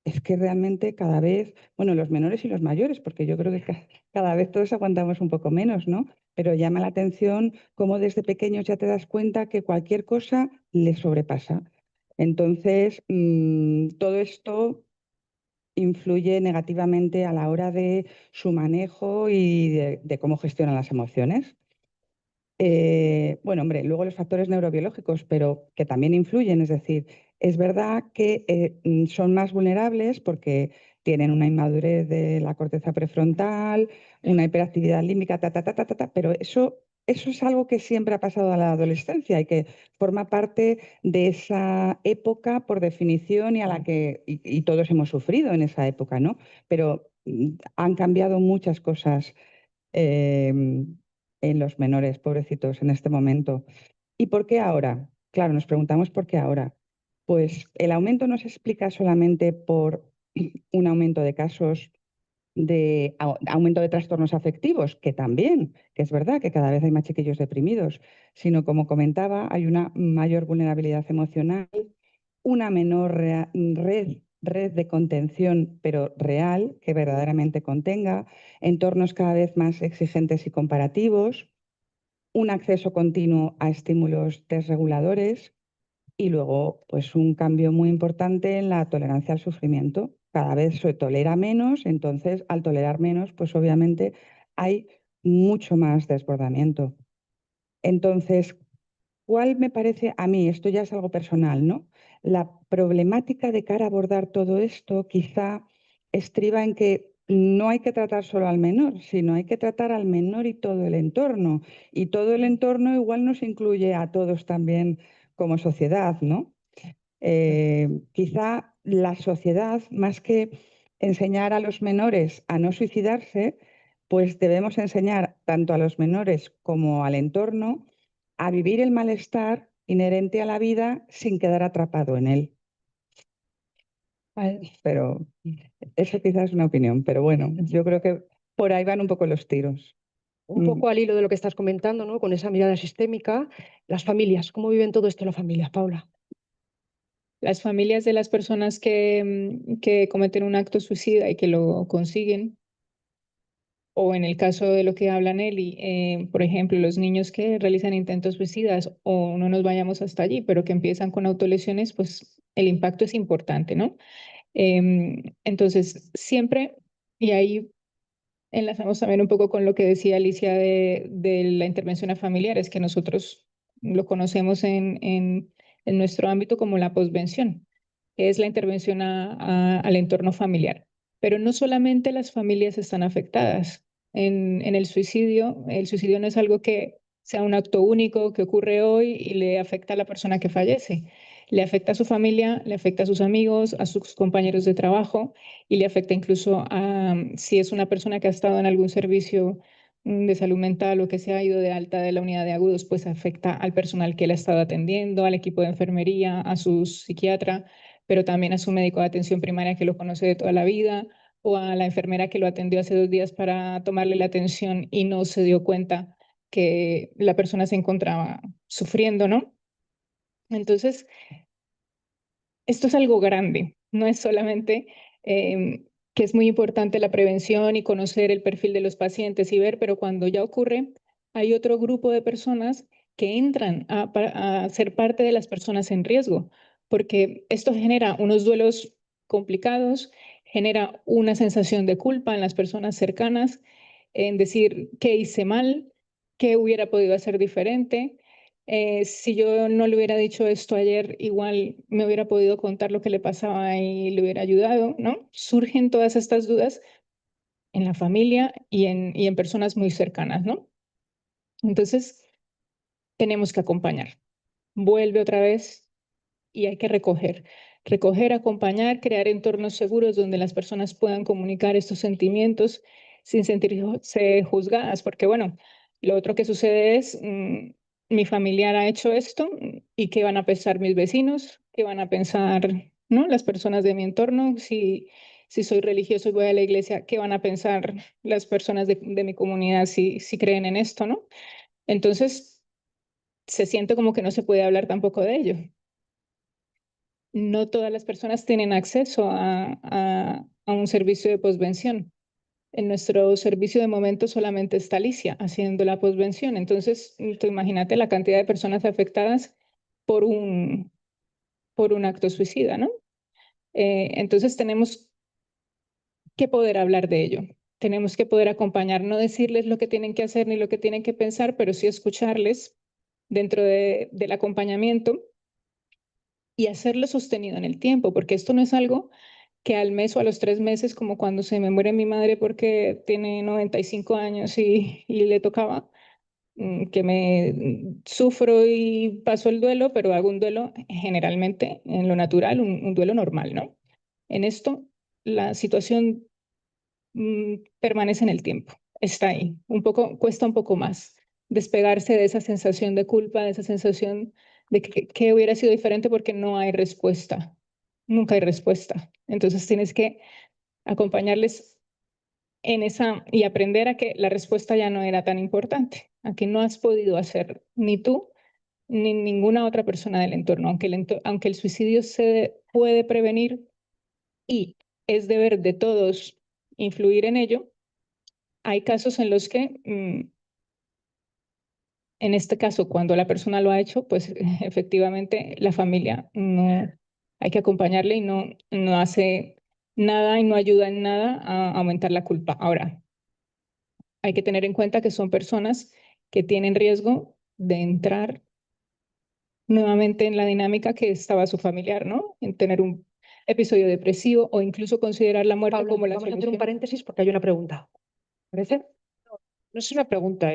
es que realmente cada vez, bueno, los menores y los mayores, porque yo creo que cada vez todos aguantamos un poco menos, ¿no? Pero llama la atención cómo desde pequeños ya te das cuenta que cualquier cosa les sobrepasa. Entonces, todo esto influye negativamente a la hora de su manejo y de cómo gestionan las emociones. Bueno, hombre, luego los factores neurobiológicos, pero que también influyen, es decir, es verdad que son más vulnerables porque tienen una inmadurez de la corteza prefrontal, una hiperactividad límbica, pero eso es algo que siempre ha pasado a la adolescencia y que forma parte de esa época por definición y a la que y todos hemos sufrido en esa época, ¿no? Pero han cambiado muchas cosas en los menores, pobrecitos, en este momento. ¿Y por qué ahora? Claro, nos preguntamos por qué ahora. Pues el aumento no se explica solamente por un aumento de casos de aumento de trastornos afectivos, que también, que es verdad que cada vez hay más chiquillos deprimidos, sino como comentaba, hay una mayor vulnerabilidad emocional, una menor red de contención, pero real, que verdaderamente contenga, entornos cada vez más exigentes y comparativos, un acceso continuo a estímulos desreguladores y luego, pues un cambio muy importante en la tolerancia al sufrimiento. Cada vez se tolera menos, entonces al tolerar menos, pues obviamente hay mucho más desbordamiento. Entonces, ¿cuál me parece a mí? Esto ya es algo personal, ¿no? La problemática de cara a abordar todo esto quizá estriba en que no hay que tratar solo al menor, sino hay que tratar al menor y todo el entorno. Y todo el entorno igual nos incluye a todos también como sociedad, ¿no? Quizá la sociedad, más que enseñar a los menores a no suicidarse, pues debemos enseñar tanto a los menores como al entorno a vivir el malestar inherente a la vida sin quedar atrapado en él. Pero eso quizás es una opinión, pero bueno, yo creo que por ahí van un poco los tiros. Un poco al hilo de lo que estás comentando, ¿no? Con esa mirada sistémica, las familias, ¿cómo viven todo esto las familias, Paula? Las familias de las personas que cometen un acto suicida y que lo consiguen, o en el caso de lo que habla Nelly, por ejemplo, los niños que realizan intentos suicidas, o no nos vayamos hasta allí, pero que empiezan con autolesiones, pues el impacto es importante, ¿no? Entonces, siempre, y ahí enlazamos también un poco con lo que decía Alicia de la intervención a familiares, que nosotros lo conocemos en nuestro ámbito como la posvención, que es la intervención al entorno familiar. Pero no solamente las familias están afectadas. En el suicidio no es algo que sea un acto único que ocurre hoy y le afecta a la persona que fallece. Le afecta a su familia, le afecta a sus amigos, a sus compañeros de trabajo y le afecta incluso a si es una persona que ha estado en algún servicio de salud mental o que se ha ido de alta de la unidad de agudos, pues afecta al personal que le ha estado atendiendo, al equipo de enfermería, a su psiquiatra, pero también a su médico de atención primaria que lo conoce de toda la vida, o a la enfermera que lo atendió hace 2 días para tomarle la atención y no se dio cuenta que la persona se encontraba sufriendo, ¿no? Entonces, esto es algo grande, no es solamente que es muy importante la prevención y conocer el perfil de los pacientes y ver, pero cuando ya ocurre, hay otro grupo de personas que entran a ser parte de las personas en riesgo, porque esto genera unos duelos complicados, genera una sensación de culpa en las personas cercanas, en decir qué hice mal, qué hubiera podido hacer diferente. Si yo no le hubiera dicho esto ayer, igual me hubiera podido contar lo que le pasaba y le hubiera ayudado, ¿no? Surgen todas estas dudas en la familia y en personas muy cercanas, ¿no? Entonces, tenemos que acompañar. Vuelve otra vez y hay que recoger. Recoger, acompañar, crear entornos seguros donde las personas puedan comunicar estos sentimientos sin sentirse juzgadas, porque bueno, lo otro que sucede es, mi familiar ha hecho esto y qué van a pensar mis vecinos, qué van a pensar, ¿no? Las personas de mi entorno, si soy religioso y voy a la iglesia, qué van a pensar las personas de mi comunidad si creen en esto, ¿no? Entonces, se siente como que no se puede hablar tampoco de ello. No todas las personas tienen acceso a un servicio de posvención. En nuestro servicio de momento solamente está Alicia haciendo la posvención. Entonces, tú imagínate la cantidad de personas afectadas por por un acto suicida, ¿no? Entonces, tenemos que poder hablar de ello. Tenemos que poder acompañar, no decirles lo que tienen que hacer ni lo que tienen que pensar, pero sí escucharles dentro del acompañamiento y hacerlo sostenido en el tiempo, porque esto no es algo que al mes o a los 3 meses, como cuando se me muere mi madre porque tiene 95 años y le tocaba, que me sufro y paso el duelo, pero hago un duelo generalmente en lo natural, un duelo normal, ¿no? En esto, la situación permanece en el tiempo, está ahí, cuesta un poco más despegarse de esa sensación de culpa, de esa sensación de que hubiera sido diferente porque no hay respuesta, nunca hay respuesta. Entonces tienes que acompañarles en esa y aprender a que la respuesta ya no era tan importante, a que no has podido hacer ni tú ni ninguna otra persona del entorno, aunque el suicidio se puede prevenir y es deber de todos influir en ello. Hay casos en los que, en este caso, cuando la persona lo ha hecho, pues efectivamente la familia no hay que acompañarle y no hace nada y no ayuda en nada a aumentar la culpa. Ahora, hay que tener en cuenta que son personas que tienen riesgo de entrar nuevamente en la dinámica que estaba su familiar, ¿no? En tener un episodio depresivo o incluso considerar la muerte Pablo, como la vamos a hacer un solución. paréntesis porque hay una pregunta. ¿Parece? No es una pregunta,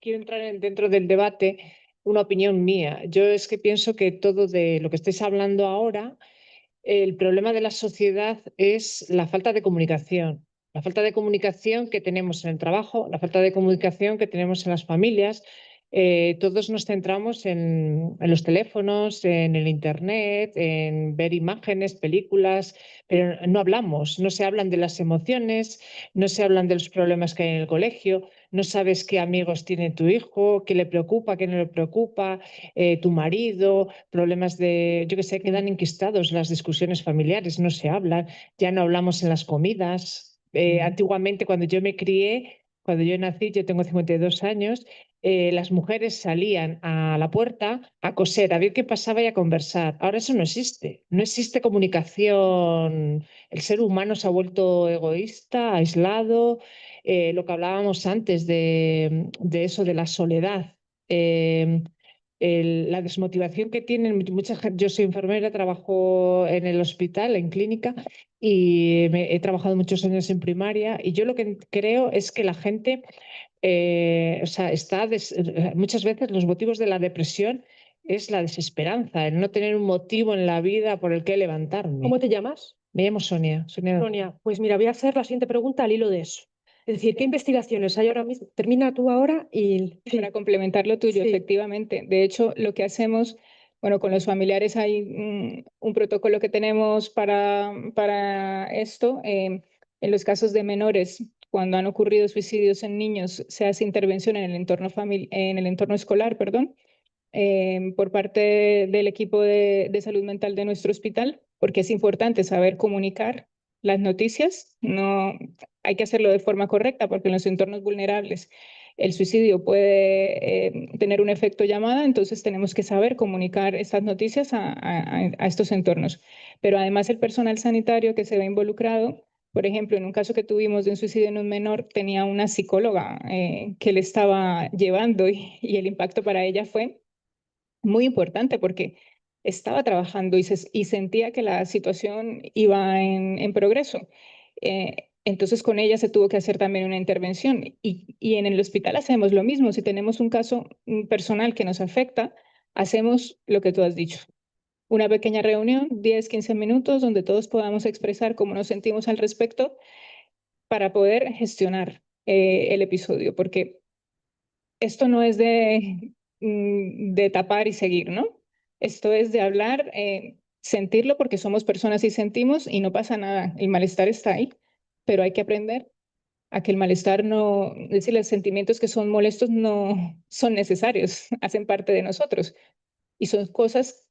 quiero entrar dentro del debate, una opinión mía. Yo es que pienso que todo de lo que estáis hablando ahora, el problema de la sociedad es la falta de comunicación. La falta de comunicación que tenemos en el trabajo, la falta de comunicación que tenemos en las familias. Todos nos centramos en los teléfonos, en el internet, en ver imágenes, películas, pero no hablamos, no se hablan de las emociones, no se hablan de los problemas que hay en el colegio, no sabes qué amigos tiene tu hijo, qué le preocupa, qué no le preocupa, tu marido, problemas de, yo qué sé, quedan enquistados las discusiones familiares, no se hablan, ya no hablamos en las comidas. Antiguamente, cuando yo me crié, cuando yo nací, yo tengo 52 años, las mujeres salían a la puerta a coser, a ver qué pasaba y a conversar. Ahora eso no existe. No existe comunicación. El ser humano se ha vuelto egoísta, aislado. Lo que hablábamos antes de eso, de la soledad. La desmotivación que tienen mucha gente. Yo soy enfermera, trabajo en el hospital, en clínica, y he trabajado muchos años en primaria. Y yo lo que creo es que la gente o sea, muchas veces los motivos de la depresión es la desesperanza, el no tener un motivo en la vida por el que levantarme. ¿Cómo te llamas? Me llamo Sonia. Sonia, pues mira, voy a hacer la siguiente pregunta al hilo de eso. Es decir, ¿qué investigaciones hay ahora mismo? Termina tú ahora y... Para complementar lo tuyo, Sí. efectivamente. De hecho, lo que hacemos, bueno, con los familiares hay un protocolo que tenemos para esto. En los casos de menores, cuando han ocurrido suicidios en niños, se hace intervención en el entorno en el entorno escolar, perdón, por parte del equipo de salud mental de nuestro hospital, porque es importante saber comunicar las noticias. No hay que hacerlo de forma correcta, porque en los entornos vulnerables el suicidio puede tener un efecto llamada, entonces tenemos que saber comunicar estas noticias a estos entornos. Pero además el personal sanitario que se ve involucrado, por ejemplo, en un caso que tuvimos de un suicidio en un menor, tenía una psicóloga que le estaba llevando y el impacto para ella fue muy importante porque estaba trabajando y sentía que la situación iba en progreso. Entonces con ella se tuvo que hacer también una intervención y en el hospital hacemos lo mismo. Si tenemos un caso personal que nos afecta, hacemos lo que tú has dicho. Una pequeña reunión, 10, 15 minutos, donde todos podamos expresar cómo nos sentimos al respecto para poder gestionar el episodio, porque esto no es de tapar y seguir, ¿no? Esto es de hablar, sentirlo porque somos personas y sentimos y no pasa nada. El malestar está ahí, pero hay que aprender a que el malestar no, es decir, los sentimientos que son molestos no son necesarios, hacen parte de nosotros y son cosas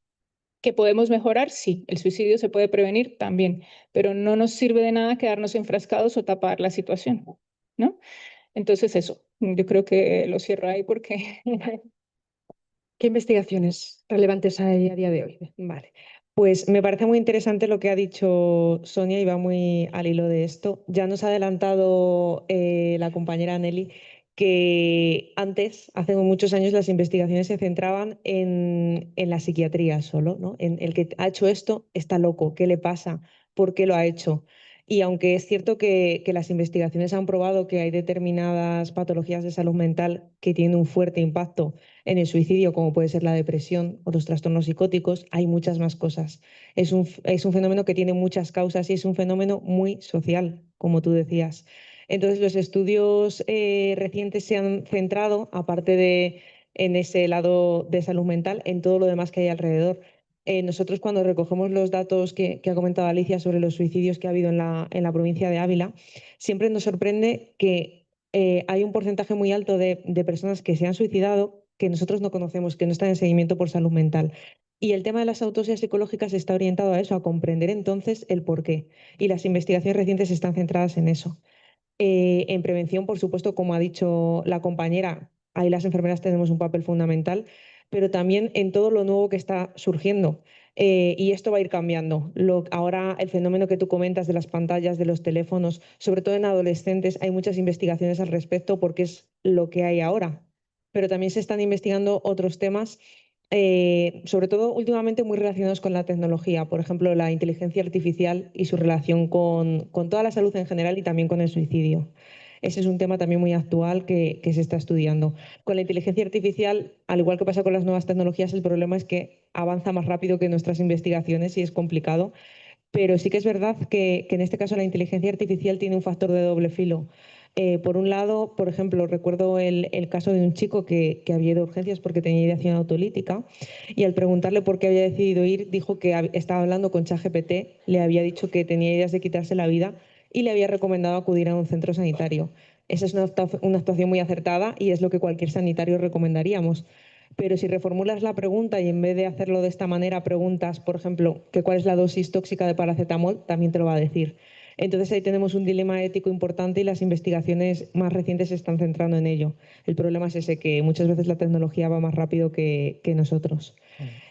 que podemos mejorar, sí. El suicidio se puede prevenir también, pero no nos sirve de nada quedarnos enfrascados o tapar la situación, ¿no? Entonces eso, yo creo que lo cierro ahí porque ¿Qué investigaciones relevantes hay a día de hoy? Vale, pues me parece muy interesante lo que ha dicho Sonia y va muy al hilo de esto. Ya nos ha adelantado la compañera Nelly que antes, hace muchos años, las investigaciones se centraban en la psiquiatría solo, ¿no? En el que ha hecho esto está loco, ¿qué le pasa? ¿Por qué lo ha hecho? Y aunque es cierto que las investigaciones han probado que hay determinadas patologías de salud mental que tienen un fuerte impacto en el suicidio, como puede ser la depresión o los trastornos psicóticos, hay muchas más cosas. Es un fenómeno que tiene muchas causas y es un fenómeno muy social, como tú decías. Entonces, los estudios recientes se han centrado, aparte de en ese lado de salud mental, en todo lo demás que hay alrededor. Nosotros cuando recogemos los datos que ha comentado Alicia sobre los suicidios que ha habido en la provincia de Ávila, siempre nos sorprende que hay un porcentaje muy alto de personas que se han suicidado que nosotros no conocemos, que no están en seguimiento por salud mental. Y el tema de las autopsias psicológicas está orientado a eso, a comprender entonces el porqué. Y las investigaciones recientes están centradas en eso. En prevención, por supuesto, como ha dicho la compañera, ahí las enfermeras tenemos un papel fundamental, pero también en todo lo nuevo que está surgiendo. Y esto va a ir cambiando. Ahora el fenómeno que tú comentas de las pantallas, de los teléfonos, sobre todo en adolescentes, hay muchas investigaciones al respecto porque es lo que hay ahora. Pero también se están investigando otros temas sobre todo últimamente muy relacionados con la tecnología, por ejemplo, la inteligencia artificial y su relación con toda la salud en general y también con el suicidio. Ese es un tema también muy actual que se está estudiando. Con la inteligencia artificial, al igual que pasa con las nuevas tecnologías, el problema es que avanza más rápido que nuestras investigaciones y es complicado. Pero sí que es verdad que en este caso la inteligencia artificial tiene un factor de doble filo. Por un lado, por ejemplo, recuerdo el caso de un chico que había ido a urgencias porque tenía ideación autolítica y al preguntarle por qué había decidido ir, dijo que estaba hablando con ChatGPT, le había dicho que tenía ideas de quitarse la vida y le había recomendado acudir a un centro sanitario. Esa es una actuación muy acertada y es lo que cualquier sanitario recomendaríamos. Pero si reformulas la pregunta y en vez de hacerlo de esta manera preguntas, por ejemplo, que cuál es la dosis tóxica de paracetamol, también te lo va a decir. Entonces ahí tenemos un dilema ético importante y las investigaciones más recientes se están centrando en ello. El problema es ese, que muchas veces la tecnología va más rápido que nosotros.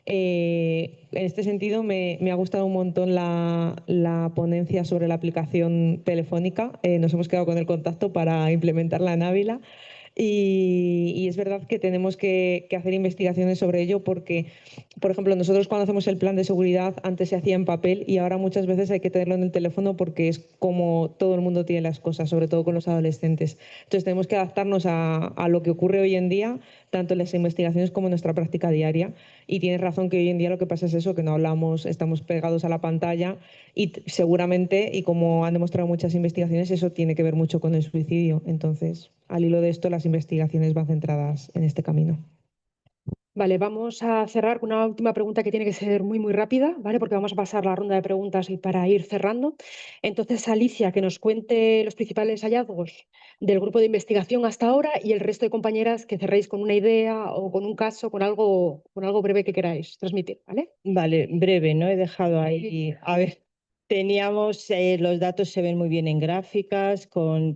En este sentido, me ha gustado un montón la ponencia sobre la aplicación telefónica. Nos hemos quedado con el contacto para implementarla en Ávila. Y es verdad que tenemos que hacer investigaciones sobre ello porque, por ejemplo, nosotros cuando hacemos el plan de seguridad antes se hacía en papel y ahora muchas veces hay que tenerlo en el teléfono porque es como todo el mundo tiene las cosas, sobre todo con los adolescentes. Entonces tenemos que adaptarnos a lo que ocurre hoy en día, tanto en las investigaciones como en nuestra práctica diaria. Y tienes razón que hoy en día lo que pasa es eso, que no hablamos, estamos pegados a la pantalla y seguramente, y como han demostrado muchas investigaciones, eso tiene que ver mucho con el suicidio. Entonces, al hilo de esto, las investigaciones van centradas en este camino. Vale, vamos a cerrar con una última pregunta que tiene que ser muy, muy rápida, ¿vale? Porque vamos a pasar la ronda de preguntas y para ir cerrando. Entonces, Alicia, que nos cuente los principales hallazgos del grupo de investigación hasta ahora y el resto de compañeras que cerréis con una idea o con un caso, con algo breve que queráis transmitir, ¿vale? Vale, breve, ¿no? He dejado ahí. A ver, teníamos, los datos se ven muy bien en gráficas,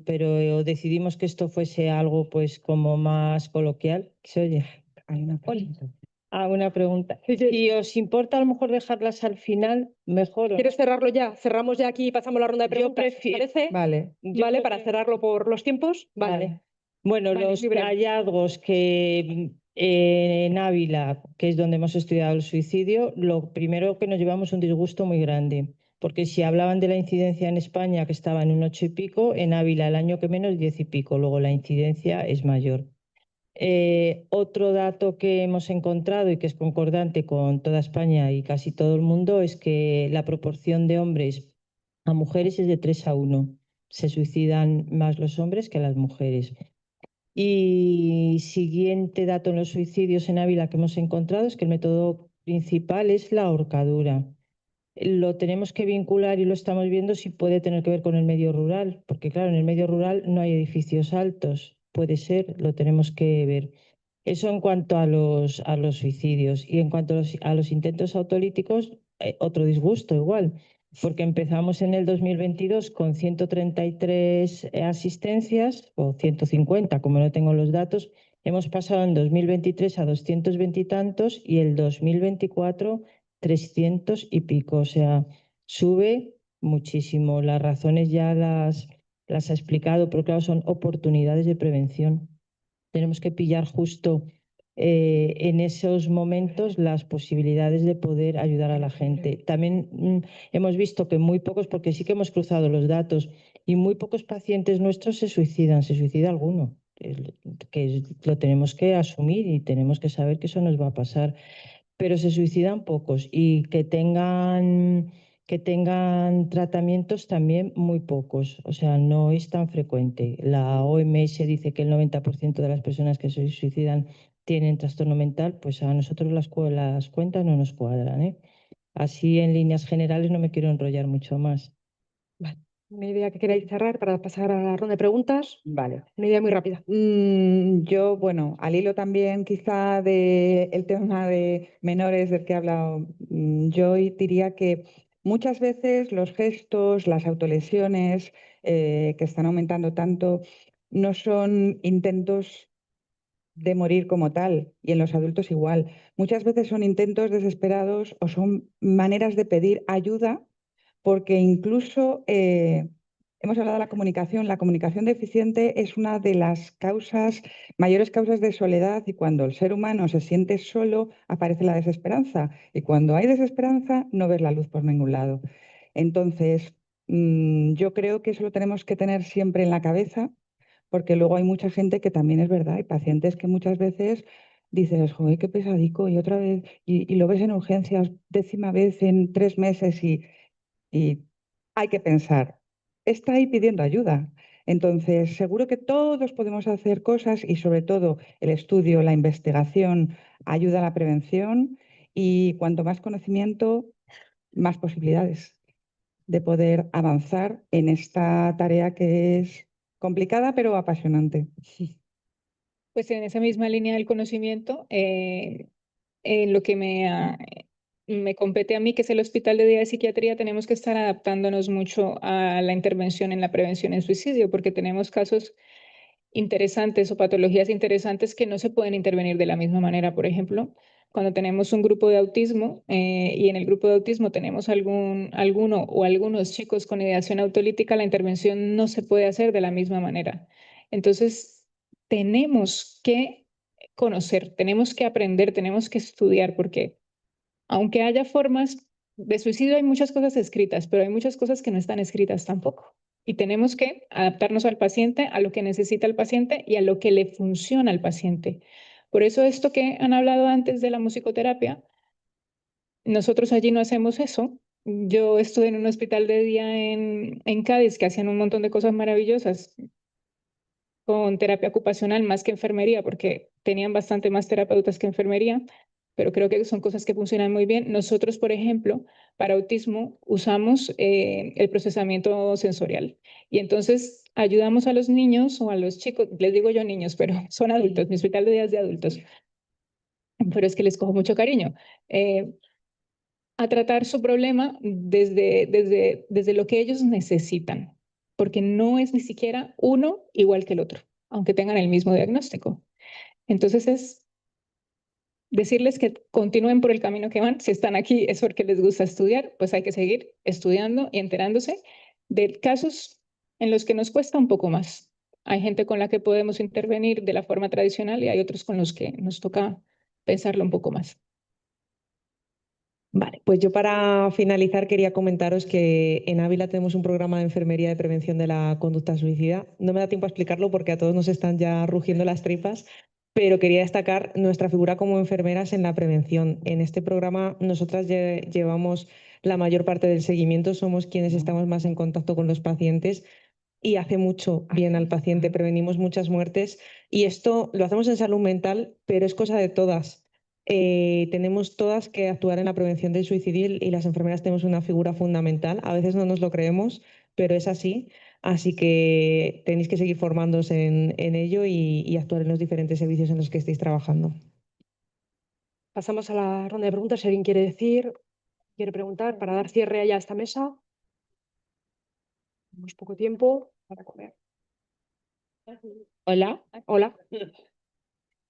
pero decidimos que esto fuese algo pues como más coloquial. ¿Se oye? Hay una pregunta. Una pregunta. Si os importa a lo mejor dejarlas al final, mejor. ¿Quieres cerrarlo ya? Cerramos ya aquí y pasamos la ronda de Yo preguntas. prefiero. ¿Parece? Vale. Vale, para cerrarlo por los tiempos. Vale. Bueno, Vale, los muy breve. hallazgos que en Ávila, que es donde hemos estudiado el suicidio, lo primero que nos llevamos un disgusto muy grande. porque si hablaban de la incidencia en España, que estaba en un 8 y pico, en Ávila el año que menos 10 y pico, luego la incidencia es mayor. Otro dato que hemos encontrado y que es concordante con toda España y casi todo el mundo es que la proporción de hombres a mujeres es de 3 a 1. Se suicidan más los hombres que las mujeres. Y siguiente dato en los suicidios en Ávila que hemos encontrado es que el método principal es la ahorcadura. Lo tenemos que vincular y lo estamos viendo si puede tener que ver con el medio rural, porque claro, en el medio rural no hay edificios altos, puede ser, lo tenemos que ver. Eso en cuanto a los suicidios. Y en cuanto a los intentos autolíticos, otro disgusto igual, porque empezamos en el 2022 con 133 asistencias, o 150, como no tengo los datos, hemos pasado en 2023 a 220 y tantos y el 2024 300 y pico, o sea, sube muchísimo. Las razones ya las ha explicado, pero claro, son oportunidades de prevención. Tenemos que pillar justo en esos momentos las posibilidades de poder ayudar a la gente. También hemos visto que muy pocos, porque sí que hemos cruzado los datos, y muy pocos pacientes nuestros se suicida alguno, que lo tenemos que asumir y tenemos que saber que eso nos va a pasar, pero se suicidan pocos y que tengan tratamientos también muy pocos, o sea, no es tan frecuente. La OMS dice que el 90% de las personas que se suicidan tienen trastorno mental, pues a nosotros las cuentas no nos cuadran, ¿eh? Así en líneas generales no me quiero enrollar mucho más. Vale. ¿Una idea que queráis cerrar para pasar a la ronda de preguntas? Vale. Una idea muy rápida. Yo, bueno, al hilo también quizá del tema de menores del que he hablado, yo diría que muchas veces los gestos, las autolesiones que están aumentando tanto, no son intentos de morir como tal, y en los adultos igual. Muchas veces son intentos desesperados o son maneras de pedir ayuda, porque incluso hemos hablado de la comunicación. La comunicación deficiente es una de las mayores causas de soledad, y cuando el ser humano se siente solo, aparece la desesperanza. Y cuando hay desesperanza, no ves la luz por ningún lado. Entonces, yo creo que eso lo tenemos que tener siempre en la cabeza, porque luego hay mucha gente que también es verdad, hay pacientes que muchas veces dices, joder, qué pesadico, y otra vez, y lo ves en urgencias, 10ª vez en 3 meses, y hay que pensar, está ahí pidiendo ayuda. Entonces, seguro que todos podemos hacer cosas, y sobre todo el estudio, la investigación ayuda a la prevención, y cuanto más conocimiento, más posibilidades de poder avanzar en esta tarea que es complicada pero apasionante. Pues en esa misma línea del conocimiento, en lo que me compete a mí, que es el Hospital de Día de Psiquiatría, tenemos que estar adaptándonos mucho a la intervención en la prevención en suicidio, porque tenemos casos interesantes o patologías interesantes que no se pueden intervenir de la misma manera. Por ejemplo, cuando tenemos un grupo de autismo y en el grupo de autismo tenemos alguno o algunos chicos con ideación autolítica, la intervención no se puede hacer de la misma manera. Entonces, tenemos que conocer, tenemos que aprender, tenemos que estudiar, porque aunque haya formas de suicidio, hay muchas cosas escritas, pero hay muchas cosas que no están escritas tampoco. Y tenemos que adaptarnos al paciente, a lo que necesita el paciente y a lo que le funciona al paciente. Por eso esto que han hablado antes de la musicoterapia, nosotros allí no hacemos eso. Yo estuve en un hospital de día en Cádiz que hacían un montón de cosas maravillosas con terapia ocupacional más que enfermería, porque tenían bastante más terapeutas que enfermería, pero creo que son cosas que funcionan muy bien. Nosotros, por ejemplo, para autismo usamos el procesamiento sensorial y entonces ayudamos a los niños o a los chicos, les digo yo niños, pero son adultos, mi hospital de día es de adultos, pero es que les cojo mucho cariño. A tratar su problema desde lo que ellos necesitan, porque no es ni siquiera uno igual que el otro, aunque tengan el mismo diagnóstico. Entonces es decirles que continúen por el camino que van. Si están aquí es porque les gusta estudiar, pues hay que seguir estudiando y enterándose de casos en los que nos cuesta un poco más. Hay gente con la que podemos intervenir de la forma tradicional y hay otros con los que nos toca pensarlo un poco más. Vale, pues yo para finalizar quería comentaros que en Ávila tenemos un programa de enfermería de prevención de la conducta suicida. No me da tiempo a explicarlo porque a todos nos están ya rugiendo las tripas, pero quería destacar nuestra figura como enfermeras en la prevención. En este programa nosotras llevamos la mayor parte del seguimiento, somos quienes estamos más en contacto con los pacientes y hace mucho bien al paciente, prevenimos muchas muertes y esto lo hacemos en salud mental, pero es cosa de todas. Tenemos todas que actuar en la prevención del suicidio y las enfermeras tenemos una figura fundamental. A veces no nos lo creemos, pero es así. Así que tenéis que seguir formándoos en ello y actuar en los diferentes servicios en los que estéis trabajando. Pasamos a la ronda de preguntas. Si alguien quiere preguntar, para dar cierre ya a esta mesa. Tenemos poco tiempo para comer. Hola. Hola.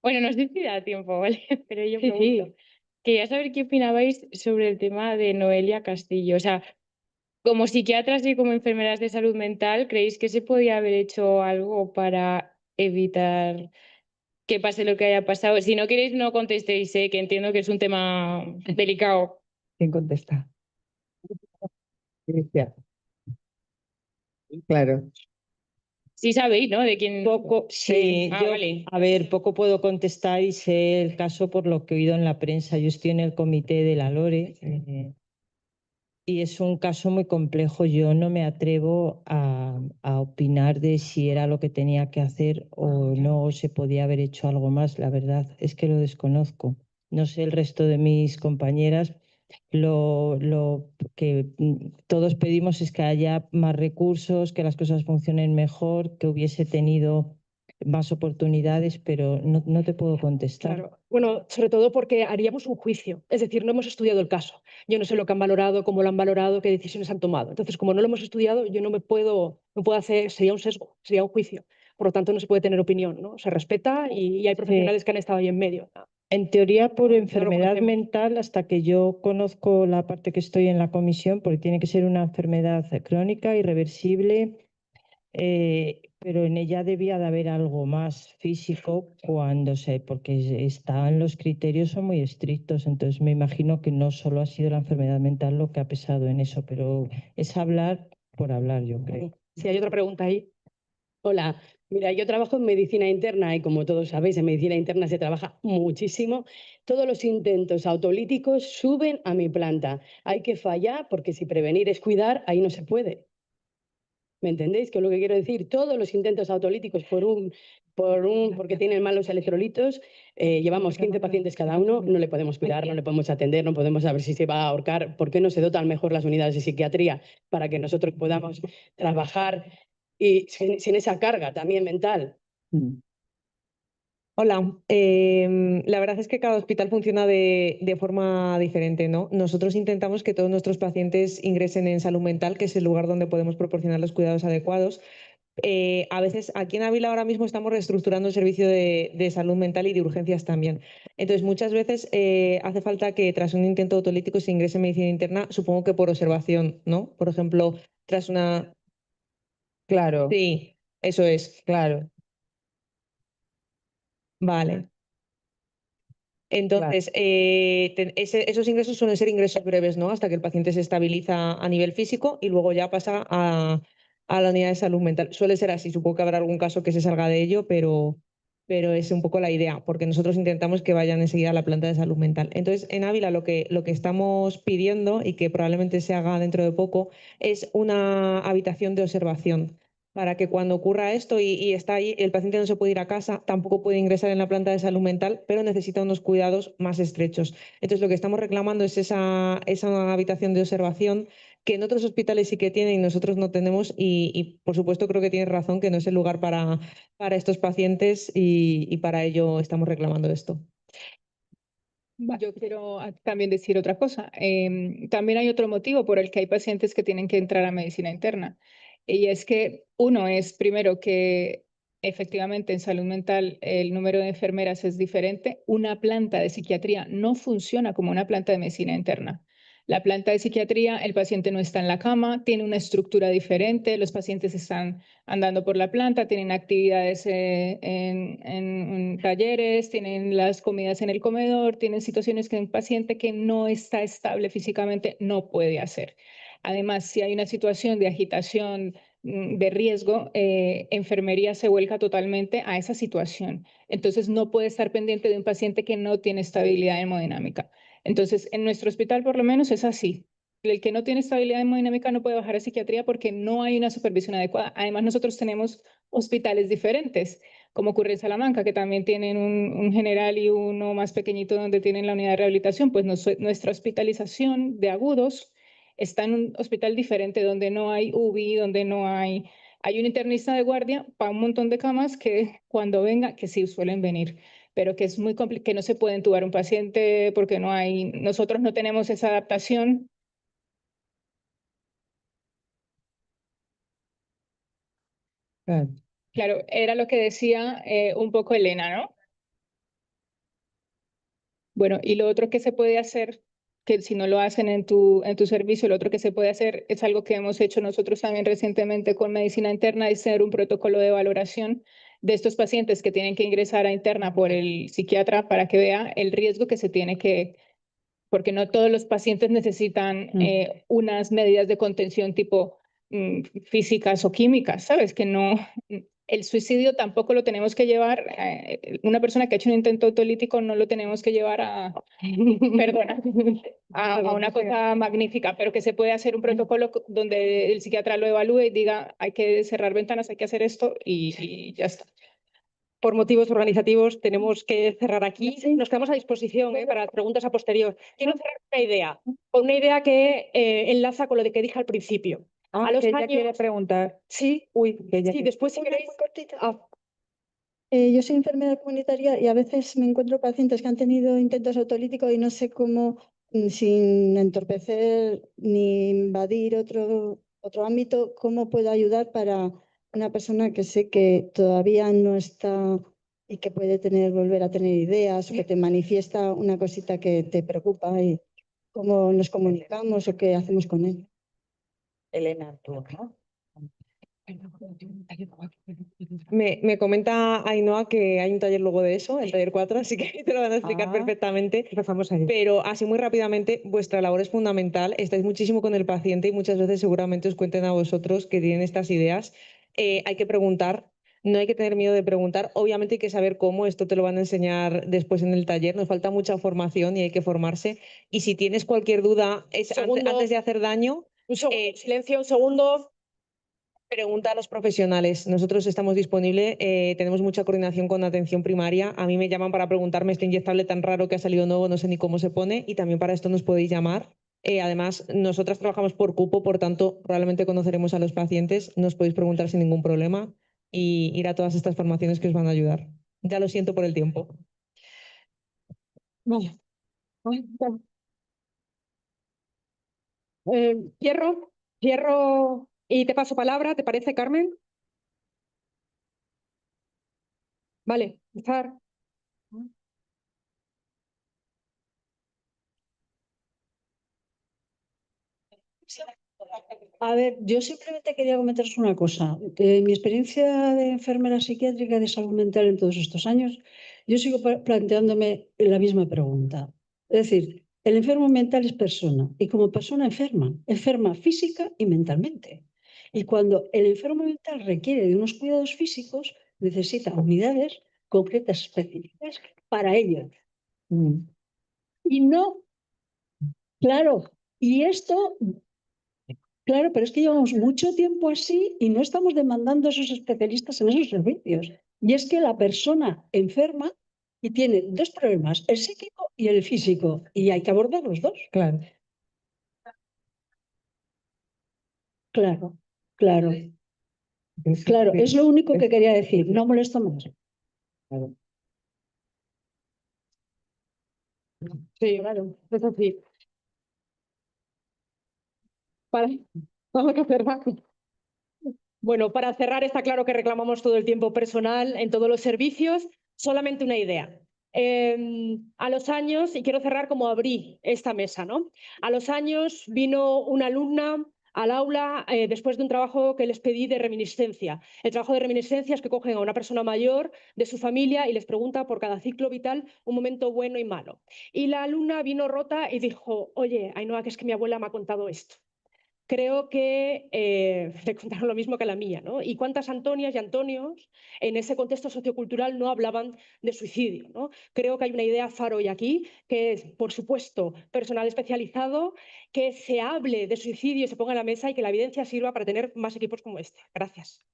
Bueno, no sé si da tiempo, ¿vale? Pero yo Sí, pregunto. Quería saber qué opinabais sobre el tema de Noelia Castillo. O sea, como psiquiatras y como enfermeras de salud mental, ¿creéis que se podía haber hecho algo para evitar que pase lo que haya pasado? Si no queréis, no contestéis, que entiendo que es un tema delicado. ¿Quién contesta? Cristian. Claro. Sí sabéis, ¿no? De quién. Poco, sí, Ah, yo, vale. a ver, poco puedo contestar y sé el caso por lo que he oído en la prensa. Yo estoy en el comité de la LORE y es un caso muy complejo. Yo no me atrevo a opinar de si era lo que tenía que hacer o no, o se podía haber hecho algo más. La verdad es que lo desconozco. No sé el resto de mis compañeras. Lo que todos pedimos es que haya más recursos, que las cosas funcionen mejor, que hubiese tenido más oportunidades, pero no te puedo contestar. claro. Bueno, sobre todo porque haríamos un juicio. Es decir, no hemos estudiado el caso. Yo no sé lo que han valorado, cómo lo han valorado, qué decisiones han tomado. Entonces, como no lo hemos estudiado, yo no puedo hacer, sería un sesgo, sería un juicio. Por lo tanto, no se puede tener opinión, ¿no? Se respeta y hay profesionales que han estado ahí en medio. En teoría, por No lo enfermedad conocemos. mental, hasta que yo conozco la parte que estoy en la comisión, porque tiene que ser una enfermedad crónica, irreversible, pero en ella debía de haber algo más físico porque están los criterios son muy estrictos, entonces me imagino que no solo ha sido la enfermedad mental lo que ha pesado en eso, pero es hablar por hablar, yo creo. Si hay otra pregunta ahí. Hola, mira, yo trabajo en medicina interna y como todos sabéis, en medicina interna se trabaja muchísimo. Todos los intentos autolíticos suben a mi planta. Hay que fallar porque si prevenir es cuidar, ahí no se puede. ¿Me entendéis? Que es lo que quiero decir. Todos los intentos autolíticos porque tienen malos electrolitos, llevamos 15 pacientes cada uno, no le podemos cuidar, no le podemos atender, no podemos saber si se va a ahorcar. ¿Por qué no se dotan mejor las unidades de psiquiatría para que nosotros podamos trabajar y sin esa carga también mental? Hola, la verdad es que cada hospital funciona de forma diferente, ¿no? Nosotros intentamos que todos nuestros pacientes ingresen en salud mental, que es el lugar donde podemos proporcionar los cuidados adecuados. A veces aquí en Ávila ahora mismo estamos reestructurando el servicio de salud mental y de urgencias también. Entonces, muchas veces hace falta que tras un intento autolítico se ingrese en medicina interna, supongo que por observación, ¿no? Por ejemplo, tras una... Claro, Sí, eso es. claro. Vale. Entonces, esos ingresos suelen ser ingresos breves, ¿no? Hasta que el paciente se estabiliza a nivel físico y luego ya pasa a la unidad de salud mental. Suele ser así, supongo que habrá algún caso que se salga de ello, pero es un poco la idea, porque nosotros intentamos que vayan enseguida a la planta de salud mental. Entonces, en Ávila lo que estamos pidiendo y que probablemente se haga dentro de poco es una habitación de observación para que cuando ocurra esto y está ahí, el paciente no se puede ir a casa, tampoco puede ingresar en la planta de salud mental, pero necesita unos cuidados más estrechos. Entonces, lo que estamos reclamando es esa habitación de observación que en otros hospitales sí que tienen y nosotros no tenemos y por supuesto, creo que tienes razón que no es el lugar para estos pacientes y para ello estamos reclamando esto. Yo quiero también decir otra cosa. También hay otro motivo por el que hay pacientes que tienen que entrar a medicina interna. Y es que uno es, primero, que efectivamente en salud mental el número de enfermeras es diferente. Una planta de psiquiatría no funciona como una planta de medicina interna. La planta de psiquiatría, el paciente no está en la cama, tiene una estructura diferente, los pacientes están andando por la planta, tienen actividades en talleres, tienen las comidas en el comedor, tienen situaciones que un paciente que no está estable físicamente no puede hacer. Además, si hay una situación de agitación, de riesgo, enfermería se vuelca totalmente a esa situación. Entonces, no puede estar pendiente de un paciente que no tiene estabilidad hemodinámica. Entonces, en nuestro hospital por lo menos es así. El que no tiene estabilidad hemodinámica no puede bajar a psiquiatría porque no hay una supervisión adecuada. Además, nosotros tenemos hospitales diferentes, como ocurre en Salamanca, que también tienen un general y uno más pequeñito donde tienen la unidad de rehabilitación. Pues nuestra hospitalización de agudos está en un hospital diferente donde no hay UBI, donde no hay... Hay un internista de guardia para un montón de camas que cuando venga, que sí suelen venir, pero que es muy complicado, que no se puede entubar un paciente porque no hay, nosotros no tenemos esa adaptación. Claro, era lo que decía un poco Elena, ¿no? Bueno, y lo otro que se puede hacer, que si no lo hacen en tu servicio, lo otro que se puede hacer es algo que hemos hecho nosotros también recientemente con medicina interna, es hacer un protocolo de valoración de estos pacientes que tienen que ingresar a interna por el psiquiatra para que vea el riesgo que se tiene que, porque no todos los pacientes necesitan unas medidas de contención tipo físicas o químicas, ¿sabes? Que no, el suicidio tampoco lo tenemos que llevar, una persona que ha hecho un intento autolítico no lo tenemos que llevar a, perdona, a una cosa magnífica, pero que se puede hacer un protocolo donde el psiquiatra lo evalúe y diga, hay que cerrar ventanas, hay que hacer esto y ya está. Por motivos organizativos tenemos que cerrar aquí. Nos quedamos a disposición para preguntas a posterior. Quiero cerrar con una idea que enlaza con lo de que dije al principio. A los que ella años, quiere preguntar. sí, Que ella sí, quiere- después si queréis. Yo soy enfermera comunitaria y a veces me encuentro pacientes que han tenido intentos autolíticos y no sé cómo, sin entorpecer ni invadir otro ámbito, cómo puedo ayudar para una persona que sé que todavía no está y que puede volver a tener ideas, o que te manifiesta una cosita que te preocupa y cómo nos comunicamos o qué hacemos con él. Elena, tú, ¿no? Me comenta Ainhoa que hay un taller luego de eso, el taller 4, así que te lo van a explicar Ah, perfectamente. Empezamos ahí. Pero así muy rápidamente, vuestra labor es fundamental, estáis muchísimo con el paciente y muchas veces seguramente os cuenten a vosotros que tienen estas ideas. Hay que preguntar, no hay que tener miedo de preguntar. Obviamente hay que saber cómo, esto te lo van a enseñar después en el taller, nos falta mucha formación y hay que formarse. Y si tienes cualquier duda antes de hacer daño, Un segundo, silencio, un segundo. pregunta a los profesionales. Nosotros estamos disponibles, tenemos mucha coordinación con atención primaria. A mí me llaman para preguntarme este inyectable tan raro que ha salido nuevo, no sé ni cómo se pone, y también para esto nos podéis llamar. Además, nosotras trabajamos por cupo, por tanto, probablemente conoceremos a los pacientes. Nos podéis preguntar sin ningún problema y ir a todas estas formaciones que os van a ayudar. Ya lo siento por el tiempo. Vale. Cierro y te paso palabra, ¿te parece, Carmen? Vale, empezar. A ver, yo simplemente quería comentaros una cosa. En mi experiencia de enfermera psiquiátrica de salud mental en todos estos años, yo sigo planteándome la misma pregunta. Es decir, el enfermo mental es persona y como persona enferma física y mentalmente. Y cuando el enfermo mental requiere de unos cuidados físicos, necesita unidades concretas específicas para ello. Y no, claro, y esto... Claro, pero es que llevamos mucho tiempo así y no estamos demandando a esos especialistas en esos servicios. Y es que la persona enferma y tiene dos problemas, el psíquico y el físico, y hay que abordar los dos. Claro. Claro, claro, claro. Es lo único que quería decir. No molesto más. Claro. Sí, claro, es así. Vamos a cerrar. Bueno, para cerrar, está claro que reclamamos todo el tiempo personal en todos los servicios. Solamente una idea. A los años, y quiero cerrar como abrí esta mesa, ¿no? A los años vino una alumna al aula después de un trabajo que les pedí de reminiscencia. El trabajo de reminiscencia es que cogen a una persona mayor de su familia y les pregunta por cada ciclo vital un momento bueno y malo. Y la alumna vino rota y dijo, oye, Ainhoa, que es que mi abuela me ha contado esto. Creo que le contaron lo mismo que a la mía, ¿no? Y cuántas Antonias y Antonios en ese contexto sociocultural no hablaban de suicidio, ¿no? Creo que hay una idea faro hoy aquí, que es, por supuesto, personal especializado, que se hable de suicidio y se ponga en la mesa y que la evidencia sirva para tener más equipos como este. Gracias.